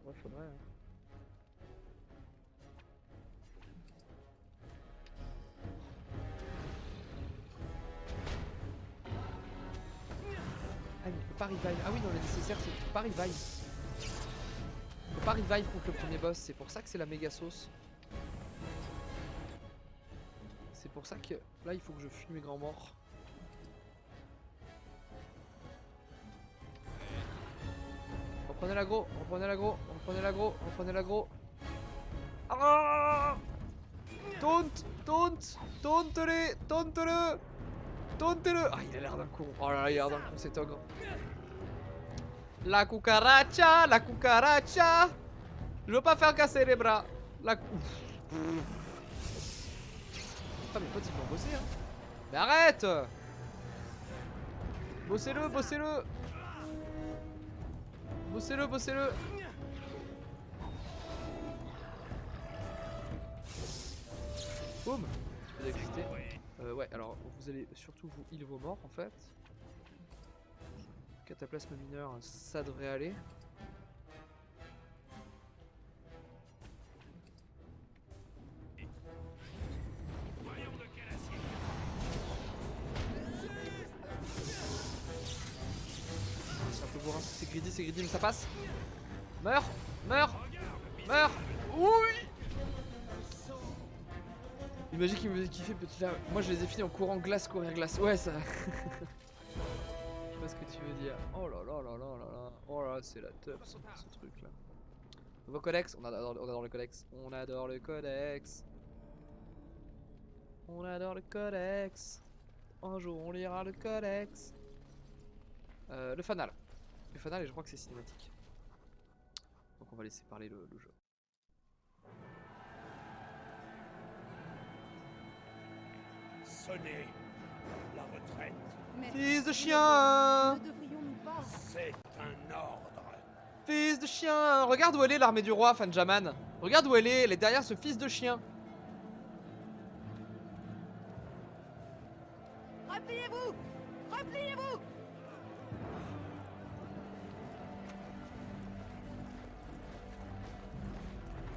Ouais faudrait hein. Ah mais il peut pas revive. Ah oui non le nécessaire c'est qu'il peut pas revive. Il peut pas revive contre le premier boss, c'est pour ça que c'est la méga sauce. C'est pour ça que là il faut que je fuis mes grands morts. Reprenez l'aggro, reprenez l'aggro, reprenez l'aggro, reprenez l'aggro. Ah tauntez-le, tauntez-le. Ah il a l'air d'un con, oh là là il a l'air d'un con cet ogre. La cucaracha, la cucaracha. Je veux pas faire casser les bras. La putain mes potes ils vont bosser hein. Mais arrête. Bossez-le, bossez-le. Bossez-le, bossez-le. Boum. Un petit peu d'électricité. Ouais, alors vous allez surtout vous heal vos morts en fait. Cataplasme mineur, ça devrait aller. C'est un peu bourrin, c'est greedy, mais ça passe. Meurs, meurs, meurs. Oui. Imagine qu'il me faisait kiffer petit là. Moi je les ai finis en courant glace, courir glace. Ouais ça. Je sais pas ce que tu veux dire. Oh là là là là là là. Oh là c'est la teuf ce truc là. Nouveau codex, on adore le codex. On adore le codex. On adore le codex. Un jour on lira le codex. Le fanal. Le fanal et je crois que c'est cinématique. Donc on va laisser parler le jeu.
Sonnez la retraite.
Mais
Fils de chien.
ne devrions-nous pas?
C'est un ordre.
Fils de chien. Regarde où elle est l'armée du roi, Fanjaman. Regarde où elle est derrière ce fils de chien.
Repliez-vous! Repliez-vous!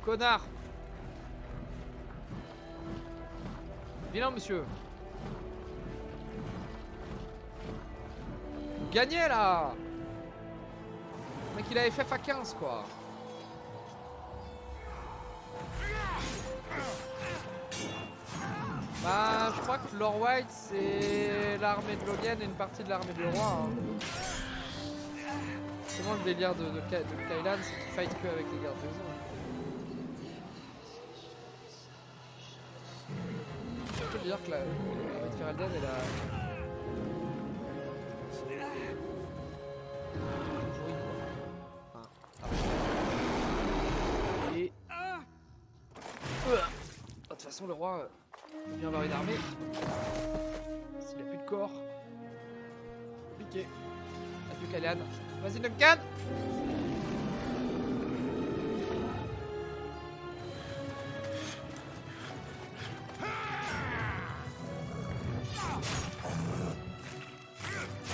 Connard. Vilain monsieur. Gagnez là. Le mec il a FF à 15 quoi. Bah je crois que Lord White c'est l'armée de Lolian et une partie de l'armée du roi hein. C'est vraiment le délire de Kailan, c'est qu'il fight que avec les gardes des eaux. Je peux dire que l'armée de Ferelden elle a... Et... De toute façon le roi il vient avoir une armée. S'il a plus de corps. Compliqué. Adieu Kailan. Vas-y Duncan.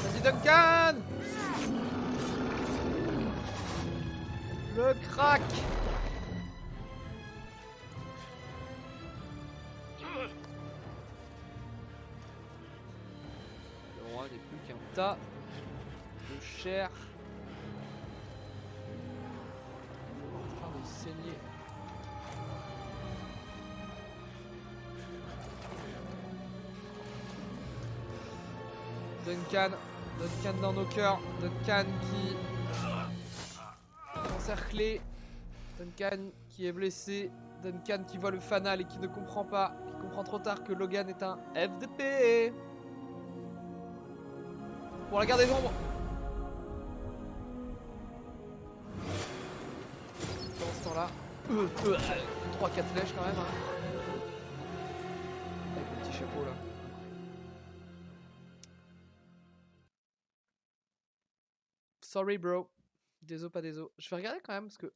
Vas-y Duncan. Le crack. plus qu'un tas de chair en train de saigner. Duncan dans nos cœurs, Duncan qui est encerclé, Duncan qui est blessé, Duncan qui voit le fanal et qui ne comprend pas, qui comprend trop tard que Logan est un FDP. Pour la garde des ombres. Dans ce temps-là, 3-4 flèches quand même. Hein. Avec le petit chapeau là. Sorry bro. Désolé, pas désolé. Je vais regarder quand même parce que...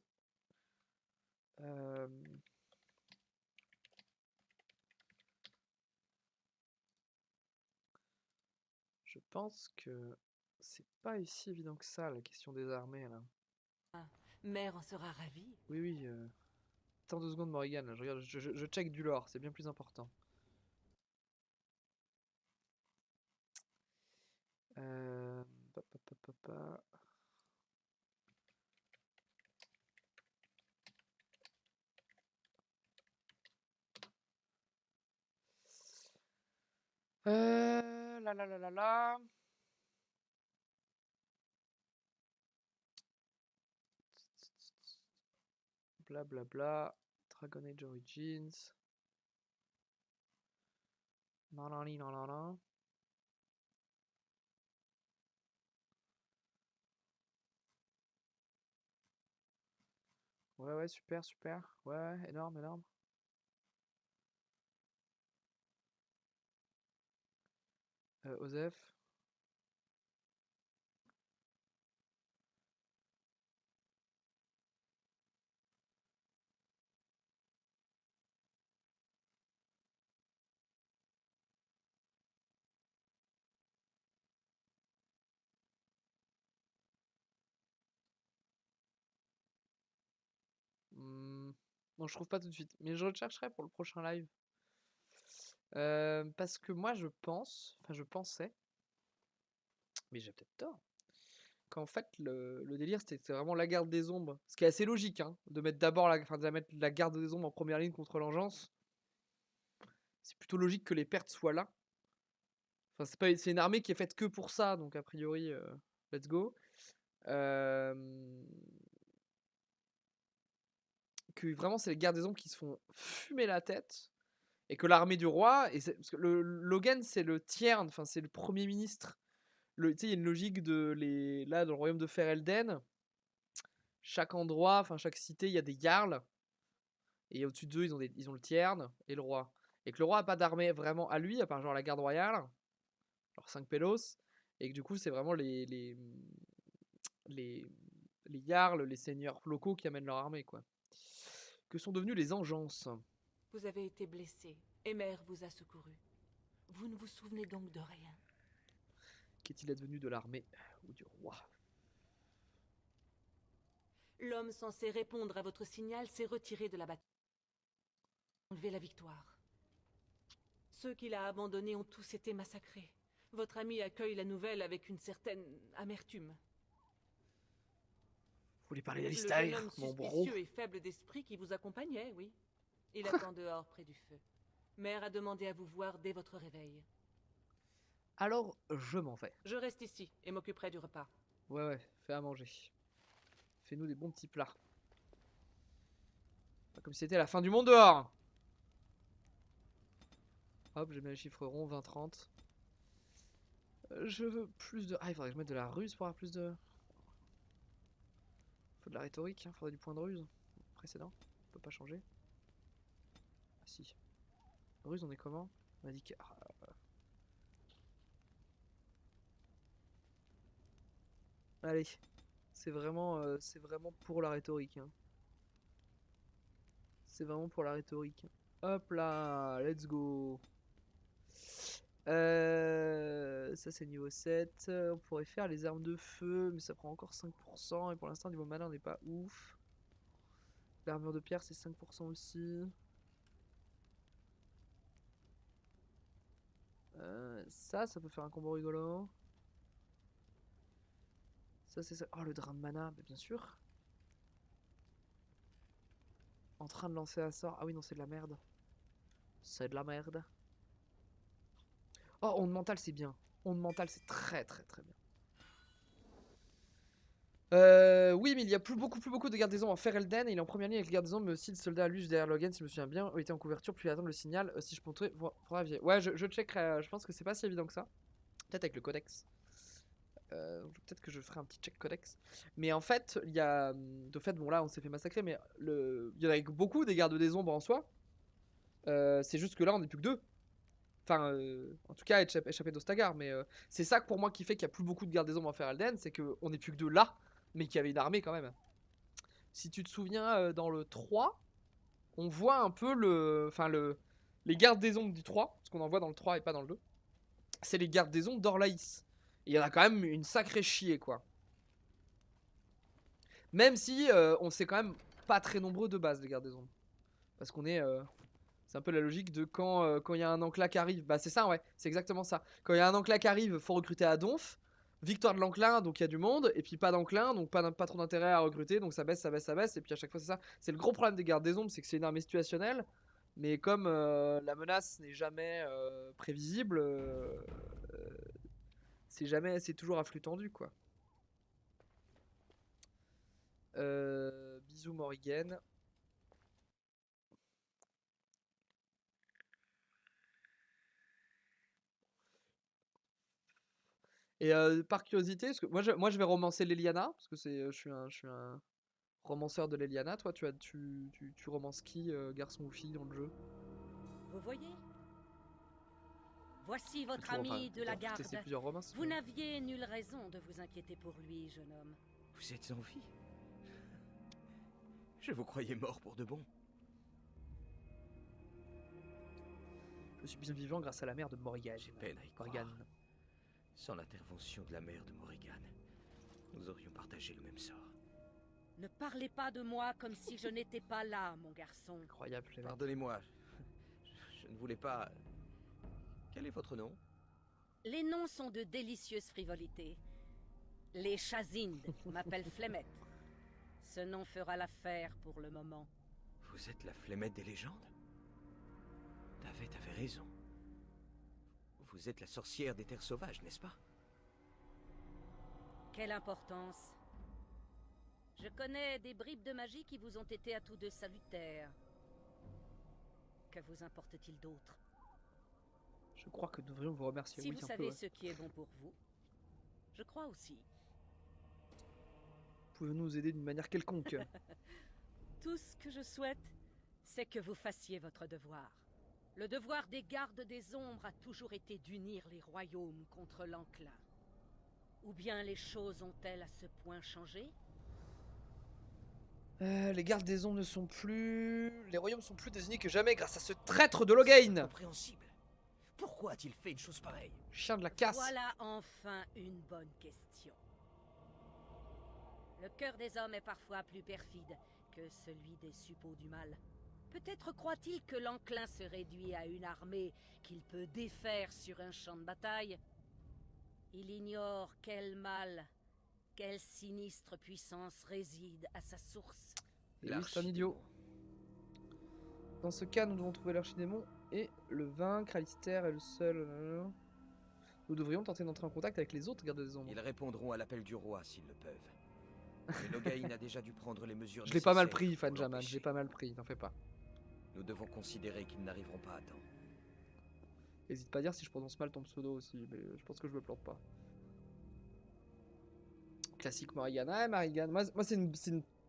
Je pense que c'est pas aussi évident que ça la question des armées là.
Mère en sera ravie.
Oui, oui. Attends 2 secondes Morrigan, là. Je regarde, je check du lore, c'est bien plus important. Pa, pa, pa, pa, pa. La la la la la. Bla bla bla. Dragon Age Origins. Non non non non non. Ouais ouais super super. Ouais ouais énorme énorme. Osef. Bon, je trouve pas tout de suite, mais je rechercherai pour le prochain live. Parce que moi je pense, enfin je pensais, mais j'ai peut-être tort, qu'en fait le délire c'était vraiment la garde des ombres. Ce qui est assez logique, hein, de mettre d'abord de mettre la garde des ombres en première ligne contre l'engeance. C'est plutôt logique que les pertes soient là. Enfin, c'est une armée qui est faite que pour ça, donc a priori, let's go. Que vraiment c'est les gardes des ombres qui se font fumer la tête. Et que l'armée du roi, parce que Logan c'est le tiers, enfin c'est le premier ministre. Tu sais, il y a une logique là dans le royaume de Ferelden, chaque endroit, enfin chaque cité, il y a des jarls. Et au-dessus d'eux, ils ont le tiers et le roi. Et que le roi a pas d'armée vraiment à lui, à part genre la garde royale, genre 5 pélos. Et que du coup, c'est vraiment les jarls, les seigneurs locaux qui amènent leur armée, quoi. Que sont devenus les engences?
Vous avez été blessé, et Mère vous a secouru. Vous ne vous souvenez donc de rien.
Qu'est-il advenu de l'armée ou du roi?
L'homme censé répondre à votre signal s'est retiré de la bataille. Enlever la victoire. Ceux qu'il a abandonnés ont tous été massacrés. Votre ami accueille la nouvelle avec une certaine amertume.
Vous voulez parler
Le
d'Alistair,
jeune homme
mon bro?
suspicieux et faible d'esprit qui vous accompagnait, oui. Il attend dehors près du feu. Mère a demandé à vous voir dès votre réveil.
Alors, je m'en vais.
Je reste ici et m'occuperai du repas.
Ouais, ouais, fais à manger. Fais-nous des bons petits plats. Pas comme si c'était la fin du monde dehors. Hop, j'ai mis les chiffres ronds, 20-30. Je veux plus de... Ah, il faudrait que je mette de la ruse pour avoir plus de... Faut de la rhétorique, hein. Faudrait du point de ruse. Précédent, on peut pas changer. Ah si. Ruse, on est comment? On a dit que... Allez. C'est vraiment pour la rhétorique, hein. C'est vraiment pour la rhétorique. Hop là, let's go. Ça c'est niveau 7. On pourrait faire les armes de feu, mais ça prend encore 5%. Et pour l'instant, niveau mana, on n'est pas ouf. L'armure de pierre, c'est 5% aussi. Ça peut faire un combo rigolo. Ça, c'est ça. Oh, le drain de mana, bah, bien sûr. En train de lancer un sort. Ah oui, non, c'est de la merde. C'est de la merde. Oh, onde mentale, c'est bien. Onde mentale, c'est très très très bien. Oui, mais il y a beaucoup de gardes-des-ombres en Ferelden et il est en première ligne avec les gardes-des-ombres, mais aussi le soldat Luce derrière Logan, si je me souviens bien, était en couverture, puis attendre le signal. Si je peux entrer, faudra vérifier. Ouais, je checkerai. Je pense que c'est pas si évident que ça. Peut-être avec le codex. Peut-être que je ferai un petit check codex. Mais en fait, il y a. De fait, bon, là, on s'est fait massacrer, mais il y en a beaucoup des gardes des ombres en soi. C'est juste que là, on n'est plus que deux. Enfin, en tout cas, échappé d'Ostagar. Mais c'est ça que pour moi qui fait qu'il n'y a plus beaucoup de gardes des ombres en Ferelden, c'est qu'on n'est plus que deux là, mais qu'il y avait une armée quand même. Si tu te souviens, dans le 3, on voit un peu les gardes des ombres du 3, ce qu'on en voit dans le 3 et pas dans le 2. C'est les gardes des ombres d'Orlaïs. Et il y en a quand même une sacrée chier, quoi. Même si on sait quand même pas très nombreux de base, les gardes des ombres. Parce qu'on est... c'est un peu la logique de quand il y a un enclat qui arrive. Bah c'est ça, ouais, c'est exactement ça. Quand il y a un enclat qui arrive, faut recruter à Donf. Victoire de l'enclin, donc il y a du monde. Et puis pas d'enclin, donc pas trop d'intérêt à recruter. Donc ça baisse, ça baisse, ça baisse. Et puis à chaque fois, c'est ça. C'est le gros problème des gardes des ombres, c'est que c'est une armée situationnelle. Mais comme la menace n'est jamais prévisible, c'est toujours à flux tendu, quoi. Bisous Morrigan. Et par curiosité, parce que moi je vais romancer l'Eliana, parce que je suis un romanceur de l'Eliana. Toi tu romances qui, garçon ou fille dans le jeu?
Vous voyez? Voici votre
Tu
ami de la
tu
garde.
testé plusieurs romances.
Vous n'aviez nulle raison de vous inquiéter pour lui, jeune homme.
Vous êtes en vie? Je vous croyais mort pour de bon.
Je suis bien vivant grâce à la mère de Morrigan.
J'ai peine à y
Morrigan.
croire. Sans l'intervention de la mère de Morrigan, nous aurions partagé le même sort.
Ne parlez pas de moi comme si je n'étais pas là, mon garçon.
Incroyable, les mecs.
Pardonnez-moi, je ne voulais pas... Quel est votre nom?
Les noms sont de délicieuses frivolités. Les Chazindes m'appellent Flemette. Ce nom fera l'affaire pour le moment.
Vous êtes la Flemette des légendes? David avait raison. Vous êtes la sorcière des terres sauvages, n'est-ce pas?
Quelle importance. Je connais des bribes de magie qui vous ont été à tous deux salutaires. Que vous importe-t-il d'autre?
Je crois que nous devrions vous remercier.
Si
oui,
vous
un
savez
peu, ouais.
ce qui est bon pour vous, je crois aussi.
Pouvez-vous nous aider d'une manière quelconque?
Tout ce que je souhaite, c'est que vous fassiez votre devoir. Le devoir des gardes des ombres a toujours été d'unir les royaumes contre l'enclin. Ou bien les choses ont-elles à ce point changé?
Les gardes des ombres ne sont plus... Les royaumes sont plus désunis que jamais grâce à ce traître de Loghain.
Incompréhensible. Pourquoi a-t-il fait une chose pareille?
Chien de la casse.
Voilà enfin une bonne question. Le cœur des hommes est parfois plus perfide que celui des suppôts du mal. Peut-être croit-il que l'enclin se réduit à une armée qu'il peut défaire sur un champ de bataille. Il ignore quel mal, quelle sinistre puissance réside à sa source.
Et oui, c'est un idiot. Dans ce cas, nous devons trouver l'archidémon et le vaincre. Alistair est le seul... Nous devrions tenter d'entrer en contact avec les autres gardes des ombres.
Ils répondront à l'appel du roi s'ils le peuvent. Mais Loghain a déjà dû prendre les mesures
Je l'ai pas mal
nécessaires
pris,
pour
Fanjaman, je
l'empêcher.
l'ai pas mal pris, t'en fais pas.
Nous devons considérer qu'ils n'arriveront pas à temps.
Hésite pas à dire si je prononce mal ton pseudo aussi, mais je pense que je me plante pas. Classique Morrigan. Ah, Morrigan. Moi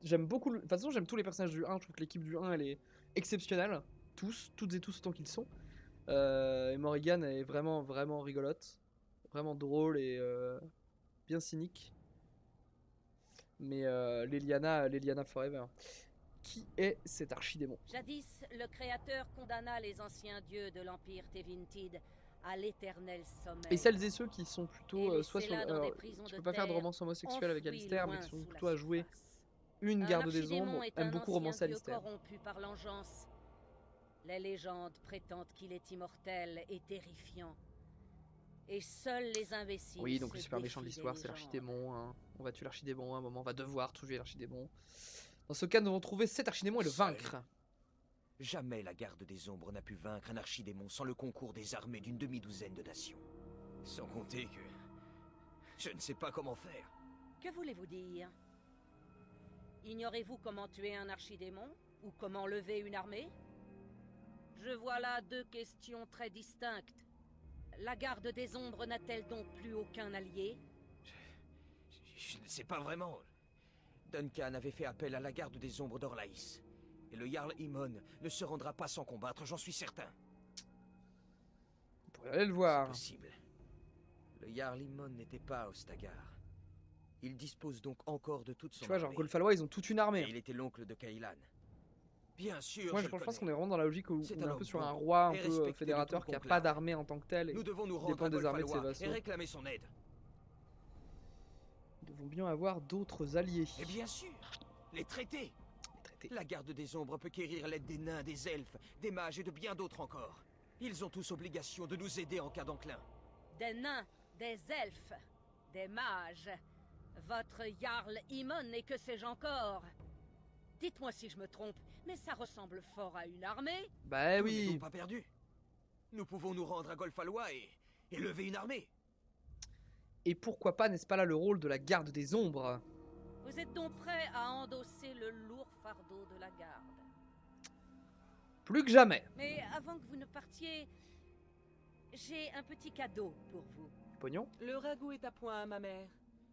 j'aime beaucoup. De toute façon, j'aime tous les personnages du 1. Je trouve que l'équipe du 1 elle est exceptionnelle. Toutes et tous autant qu'ils sont. Et Morrigan est vraiment rigolote. Vraiment drôle et bien cynique. Mais l'Eliana Forever. Qui est cet archidémon?
Jadis, le Créateur condamna les anciens dieux de l'Empire Tevintid à l'éternel sommeil.
Et celles et ceux qui sont plutôt soit
laissés
sur...
là dans
alors,
des prisons
tu
de
peux pas faire de
terre,
romance homosexuelle avec
enfouis
Alistair, mais
loin
qui sont
sous la
plutôt à jouer
surface.
une
Un
garde des
archidémon
ombres,
est
aime
un
beaucoup
ancien
romancer
dieu
Alistair.
corrompu par l'engeance. Les légendes prétendent qu'il est immortel et terrifiant. Et seuls les imbéciles.
Oui, donc
se
le super méchant de
défient
l'histoire,
des
c'est
légendes.
l'archidémon. Hein. On va tuer l'archidémon à un moment, on va devoir tuer l'archidémon. Dans ce cas, nous devons trouver cet archidémon et le
Seul.
vaincre.
Jamais la garde des ombres n'a pu vaincre un archidémon sans le concours des armées d'une demi-douzaine de nations. Sans compter que... je ne sais pas comment faire.
Que voulez-vous dire? Ignorez-vous comment tuer un archidémon? Ou comment lever une armée? Je vois là deux questions très distinctes. La garde des ombres n'a-t-elle donc plus aucun allié?
Je ne sais pas vraiment. Duncan avait fait appel à la garde des ombres d'Orlaïs. Et le Jarl Imon ne se rendra pas sans combattre, j'en suis certain.
On pourrait aller le voir.
C'est possible. Le Jarl Imon n'était pas à Ostagar. Il dispose donc encore de toute son
Tu vois, genre
armée.
Golfalois, ils ont toute une armée.
Et il était l'oncle de Kailan. Bien sûr,
Moi,
je
je
le
pense
connais.
qu'on est vraiment dans la logique où
C'est
on est
un
un
homme
peu sur
bon
un roi un
et
peu
respecté de
fédérateur
tout
qui
le
a pas
conclave.
d'armée en tant que tel. Et
Nous devons nous
qui
rendre
dépend
à
des armées de ses
Golfalois
vassaux.
et réclamer son aide.
Nous devons bien avoir d'autres alliés.
Et bien sûr, les traités.
Les traités.
La garde des ombres peut quérir l'aide des nains, des elfes, des mages et de bien d'autres encore. Ils ont tous obligation de nous aider en cas d'enclin.
Des nains, des elfes, des mages. Votre Jarl Imon et que sais-je encore? Dites-moi si je me trompe, mais ça ressemble fort à une armée.
Bah
Tout n'est
oui.
donc pas perdu. Nous pouvons nous rendre à Golfalois et lever une armée.
Et pourquoi pas, n'est-ce pas là le rôle de la garde des ombres?
Vous êtes donc prêt à endosser le lourd fardeau de la garde.
Plus que jamais.
Mais avant que vous ne partiez, j'ai un petit cadeau pour vous.
Pognon.
Le ragoût est à point, ma mère.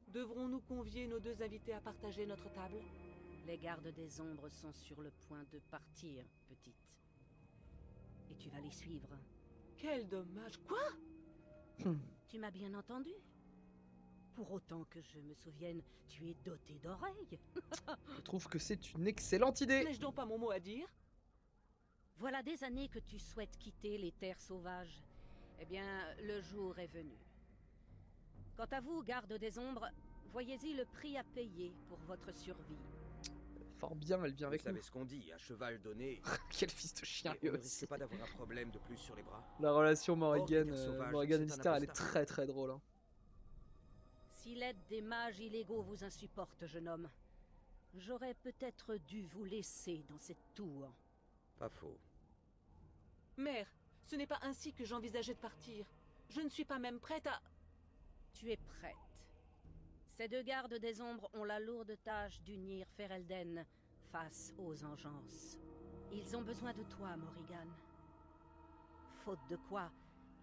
Devrons-nous convier nos deux invités à partager notre table?
Les gardes des ombres sont sur le point de partir, petite. Et tu vas les suivre.
Quel dommage. Quoi?
Tu m'as bien entendu? Pour autant que je me souvienne, tu es doté d'oreilles.
Je trouve que c'est une excellente idée.
N'ai-je donc pas mon mot à dire?
Voilà des années que tu souhaites quitter les terres sauvages. Eh bien, le jour est venu. Quant à vous, garde des ombres, voyez-y le prix à payer pour votre survie.
Fort bien, elle vient avec
Vous
nous.
savez ce qu'on dit, à cheval donné.
Quel fils de chien
Et
lui
on ne
aussi.
risque pas d'avoir un problème de plus sur les bras.
La relation
Hors des
Morrigan,
terres sauvages,
Morrigan
c'est un
Lister, elle est
apostat.
très très drôle. Hein.
Si l'aide des mages illégaux vous insupporte, jeune homme, j'aurais peut-être dû vous laisser dans cette tour.
Pas faux.
Mère, ce n'est pas ainsi que j'envisageais de partir. Je ne suis pas même prête à...
Tu es prête. Ces deux gardes des ombres ont la lourde tâche d'unir Ferelden face aux engences. Ils ont besoin de toi, Morrigan. Faute de quoi,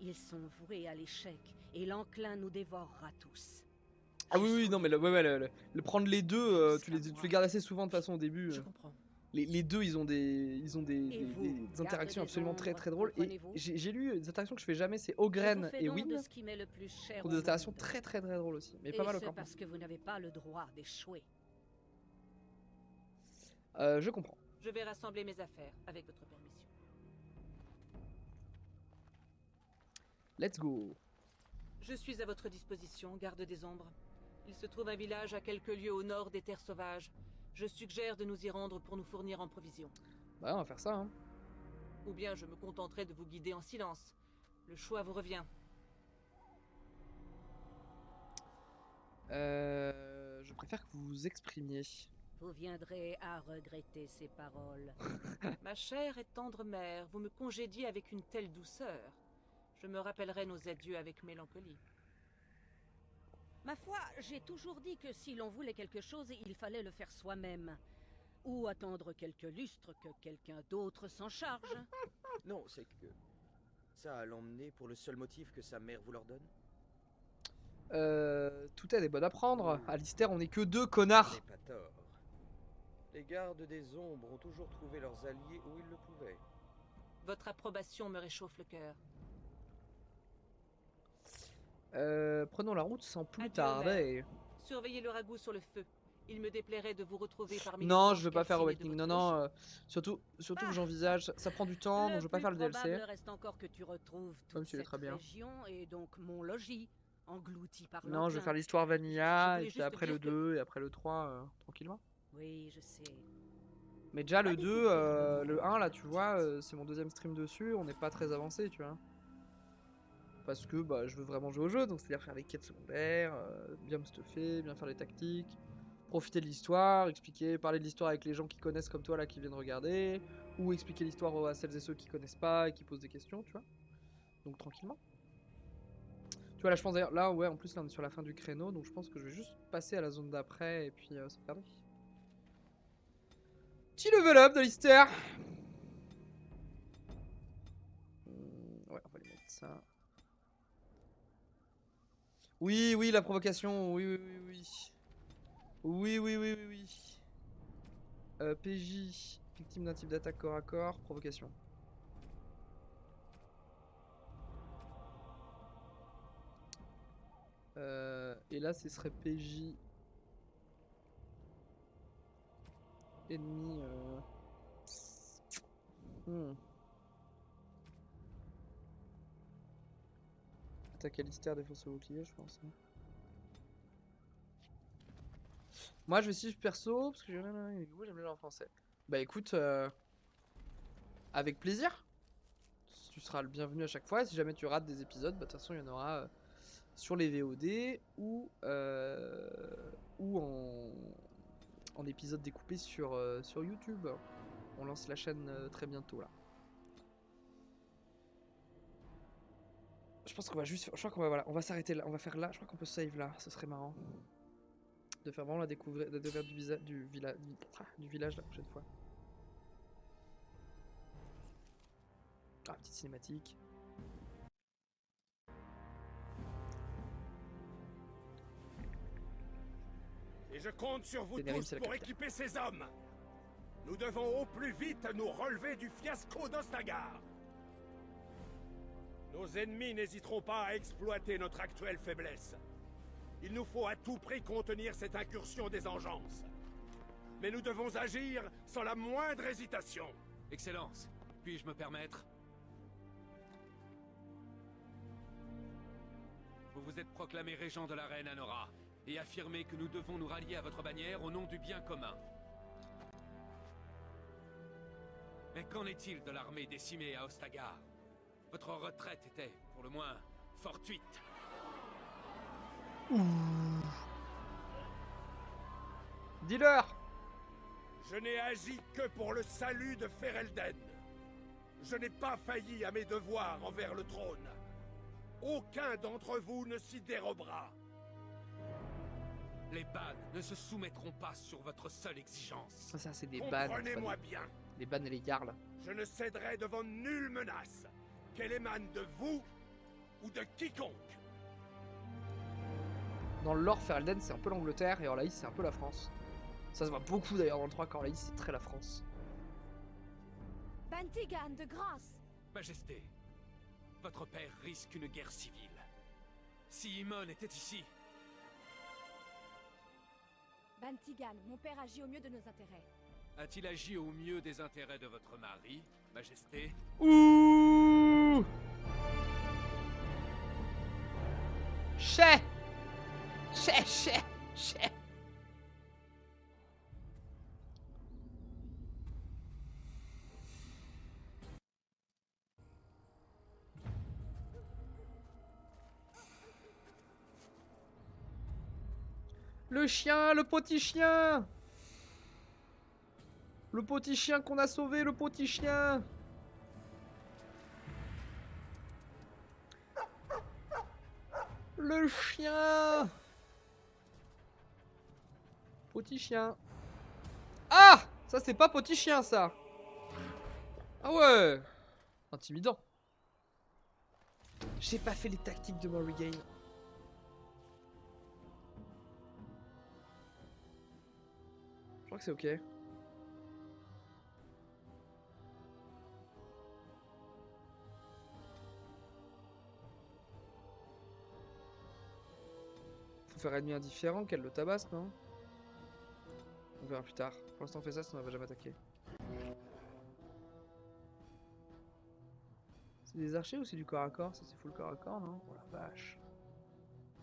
ils sont voués à l'échec et l'enclin nous dévorera tous.
Ah oui, oui, non, mais le prendre les deux, tu les gardes assez souvent de toute façon au début.
Je comprends.
Les deux, ils ont des
Et vous,
des interactions
garde des
absolument très
ombres,
très drôles. Et
comprenez-vous?
j'ai lu des interactions que je fais jamais, c'est
Je vous
Ogren
fais
et
don de
Wynn.
ce qui m'est le plus cher
Pour
au
des interactions
monde.
très très très drôles aussi. Mais
Et
pas mal au
ce
campement.
parce que vous n'avez pas le droit d'échouer.
Je comprends.
Je vais rassembler mes affaires, avec votre permission.
Let's go.
Je suis à votre disposition, garde des ombres. Il se trouve un village à quelques lieues au nord des terres sauvages. Je suggère de nous y rendre pour nous fournir en provisions.
Bah, on va faire ça. Hein.
Ou bien je me contenterai de vous guider en silence. Le choix vous revient.
Je préfère que vous vous exprimiez.
Vous viendrez à regretter ces paroles.
Ma chère et tendre mère, vous me congédiez avec une telle douceur. Je me rappellerai nos adieux avec mélancolie.
Ma foi, j'ai toujours dit que si l'on voulait quelque chose, il fallait le faire soi-même. Ou attendre quelques lustres que quelqu'un d'autre s'en charge.
Non, c'est que... ça a l'emmener pour le seul motif que sa mère vous l'ordonne.
Tout aide est bonne à prendre. Alistair, on est que deux connards.
N'est pas tort. Les gardes des ombres ont toujours trouvé leurs alliés où ils le pouvaient.
Votre approbation me réchauffe le cœur.
Prenons la route sans plus
Adieu,
tarder.
Surveillez le ragoût sur le feu. Il me déplairait de vous retrouver parmi les
Non,
branches
je veux pas faire
calcinées de
Awakening.
votre
Non,
rocher.
surtout que j'envisage. Ça prend du temps, donc je veux pas faire le
plus
DLC.
probable reste encore que tu retrouves
Comme
toute
tu l'es
cette
très bien.
région et donc mon logis, englouti par
Non, je vais
l'enclin.
faire l'histoire
Je
Vanilla,
voulais
et puis
juste
après le
dire que-
2, et après le 3, tranquillement.
Oui, je sais.
Mais déjà, le
Pas
2,
découvrir de
le
nouveau,
1, là, tu vois,
petite.
c'est mon deuxième stream dessus, on n'est pas très avancé, tu vois. parce que bah, je veux vraiment jouer au jeu, donc c'est-à-dire faire les quêtes secondaires, bien me stuffer, bien faire les tactiques, profiter de l'histoire, parler de l'histoire avec les gens qui connaissent comme toi là qui viennent regarder, ou expliquer l'histoire à celles et ceux qui connaissent pas et qui posent des questions, tu vois. Donc tranquillement. Tu vois là je pense d'ailleurs, là ouais en plus là on est sur la fin du créneau, donc je pense que je vais juste passer à la zone d'après et puis sauvegarder. Petit level up de l'Easter. Ouais on va lui mettre ça. Oui, oui, la provocation, oui, oui, oui, oui. Oui, oui, oui, oui, oui. PJ, victime d'un type d'attaque corps à corps, provocation. Et là, ce serait PJ. Ennemi. Attaque à l'Easter, défense au bouclier, je pense. Hein. Moi, je vais suivre perso, parce que j'aime bien en français. Bah écoute, avec plaisir. Tu seras le bienvenu à chaque fois. Si jamais tu rates des épisodes, bah de toute façon, il y en aura sur les VOD ou en épisode découpé sur YouTube. On lance la chaîne très bientôt là. Je pense qu'on va juste, je crois qu'on va voilà, on va s'arrêter là, on va faire là. Je crois qu'on peut save là, ce serait marrant de faire vraiment la découverte, du village la prochaine fois. Ah, petite cinématique.
Et je compte sur vous tous pour équiper ces hommes. Nous devons au plus vite nous relever du fiasco d'Ostagar. Nos ennemis n'hésiteront pas à exploiter notre actuelle faiblesse. Il nous faut à tout prix contenir cette incursion des engences. Mais nous devons agir sans la moindre hésitation.
Excellence, puis-je me permettre? Vous vous êtes proclamé régent de la reine Anora et affirmé que nous devons nous rallier à votre bannière au nom du bien commun. Mais qu'en est-il de l'armée décimée à Ostagar? Votre retraite était, pour le moins, fortuite.
Dis-leur!
Je n'ai agi que pour le salut de Ferelden. Je n'ai pas failli à mes devoirs envers le trône. Aucun d'entre vous ne s'y dérobera.
Les Ban ne se soumettront pas sur votre seule exigence.
Ça c'est des Ban.
Comprenez-moi bien.
Les Ban et les Jarls.
Je ne céderai devant nulle menace, qu'elle émane de vous ou de quiconque.
Dans le lore, Ferelden c'est un peu l'Angleterre et Orlaïs c'est un peu la France. Ça se voit beaucoup d'ailleurs dans le 3 qu'Orlaïs c'est très la France.
Bantigan, de grâce!
Majesté, votre père risque une guerre civile. Si Imon était ici...
Bantigan, mon père agit au mieux de nos intérêts.
A-t-il agi au mieux des intérêts de votre mari, Majesté?
Ouh! Chais! Chais, chais, chais! Le chien, le petit chien! Le petit chien qu'on a sauvé, le petit chien! Le chien! Petit chien. Ah! Ça c'est pas petit chien ça! Ah ouais! Intimidant. J'ai pas fait les tactiques de Morrigan. Je crois que c'est ok. Faut faire ennemi indifférent, qu'elle le tabasse, non? On verra plus tard. Pour l'instant on fait ça, sinon on va jamais attaquer. C'est des archers ou c'est du corps à corps? Ça c'est full corps à corps, non? Oh la vache.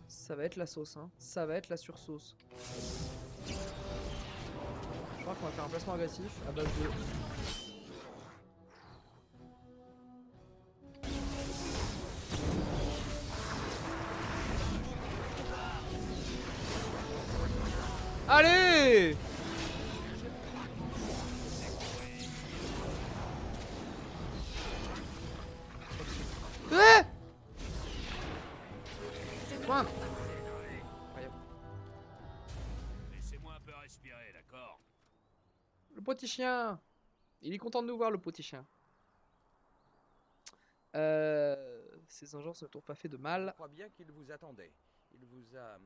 Ça va être la sauce, hein. Ça va être la sursauce. Je crois qu'on va faire un placement agressif à base de... Allez! Point.
Laissez-moi un peu respirer, d'accord?
Le petit chien. Il est content de nous voir, le petit chien. Ces engences ne t'ont pas fait de
Je
mal.
crois bien qu'il vous attendait. Il vous a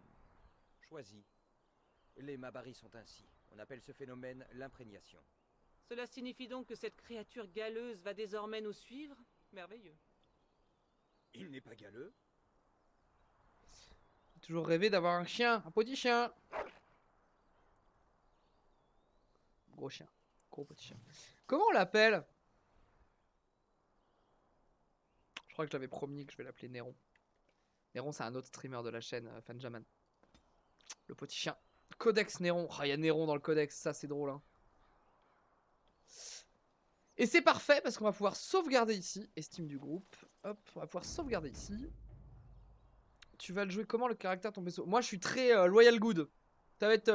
choisi. Les Mabaris sont ainsi. On appelle ce phénomène l'imprégnation.
Cela signifie donc que cette créature galeuse va désormais nous suivre? Merveilleux.
Il n'est pas galeux.
J'ai toujours rêvé d'avoir un chien, un petit chien. Gros chien, gros petit chien. Comment on l'appelle? Je crois que je l'avais promis que je vais l'appeler Néron. Néron, c'est un autre streamer de la chaîne, Fanjaman. Le petit chien. Codex Néron. Ah, il y a Néron dans le codex, ça c'est drôle. Hein. Et c'est parfait parce qu'on va pouvoir sauvegarder ici. Estime du groupe. Hop, on va pouvoir sauvegarder ici. Tu vas le jouer comment le caractère de ton vaisseau? Moi je suis très loyal good. Ça va être...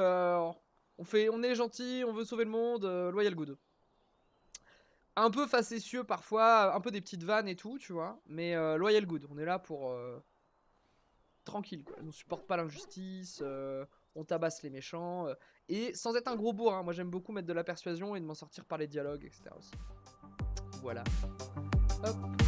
on est gentil, on veut sauver le monde, loyal good. Un peu facétieux parfois, un peu des petites vannes et tout, tu vois. Mais loyal good, on est là pour... tranquille quoi. On ne supporte pas l'injustice, on tabasse les méchants. Et sans être un gros bourrin, moi j'aime beaucoup mettre de la persuasion et de m'en sortir par les dialogues, etc. aussi. Voilà. Hop.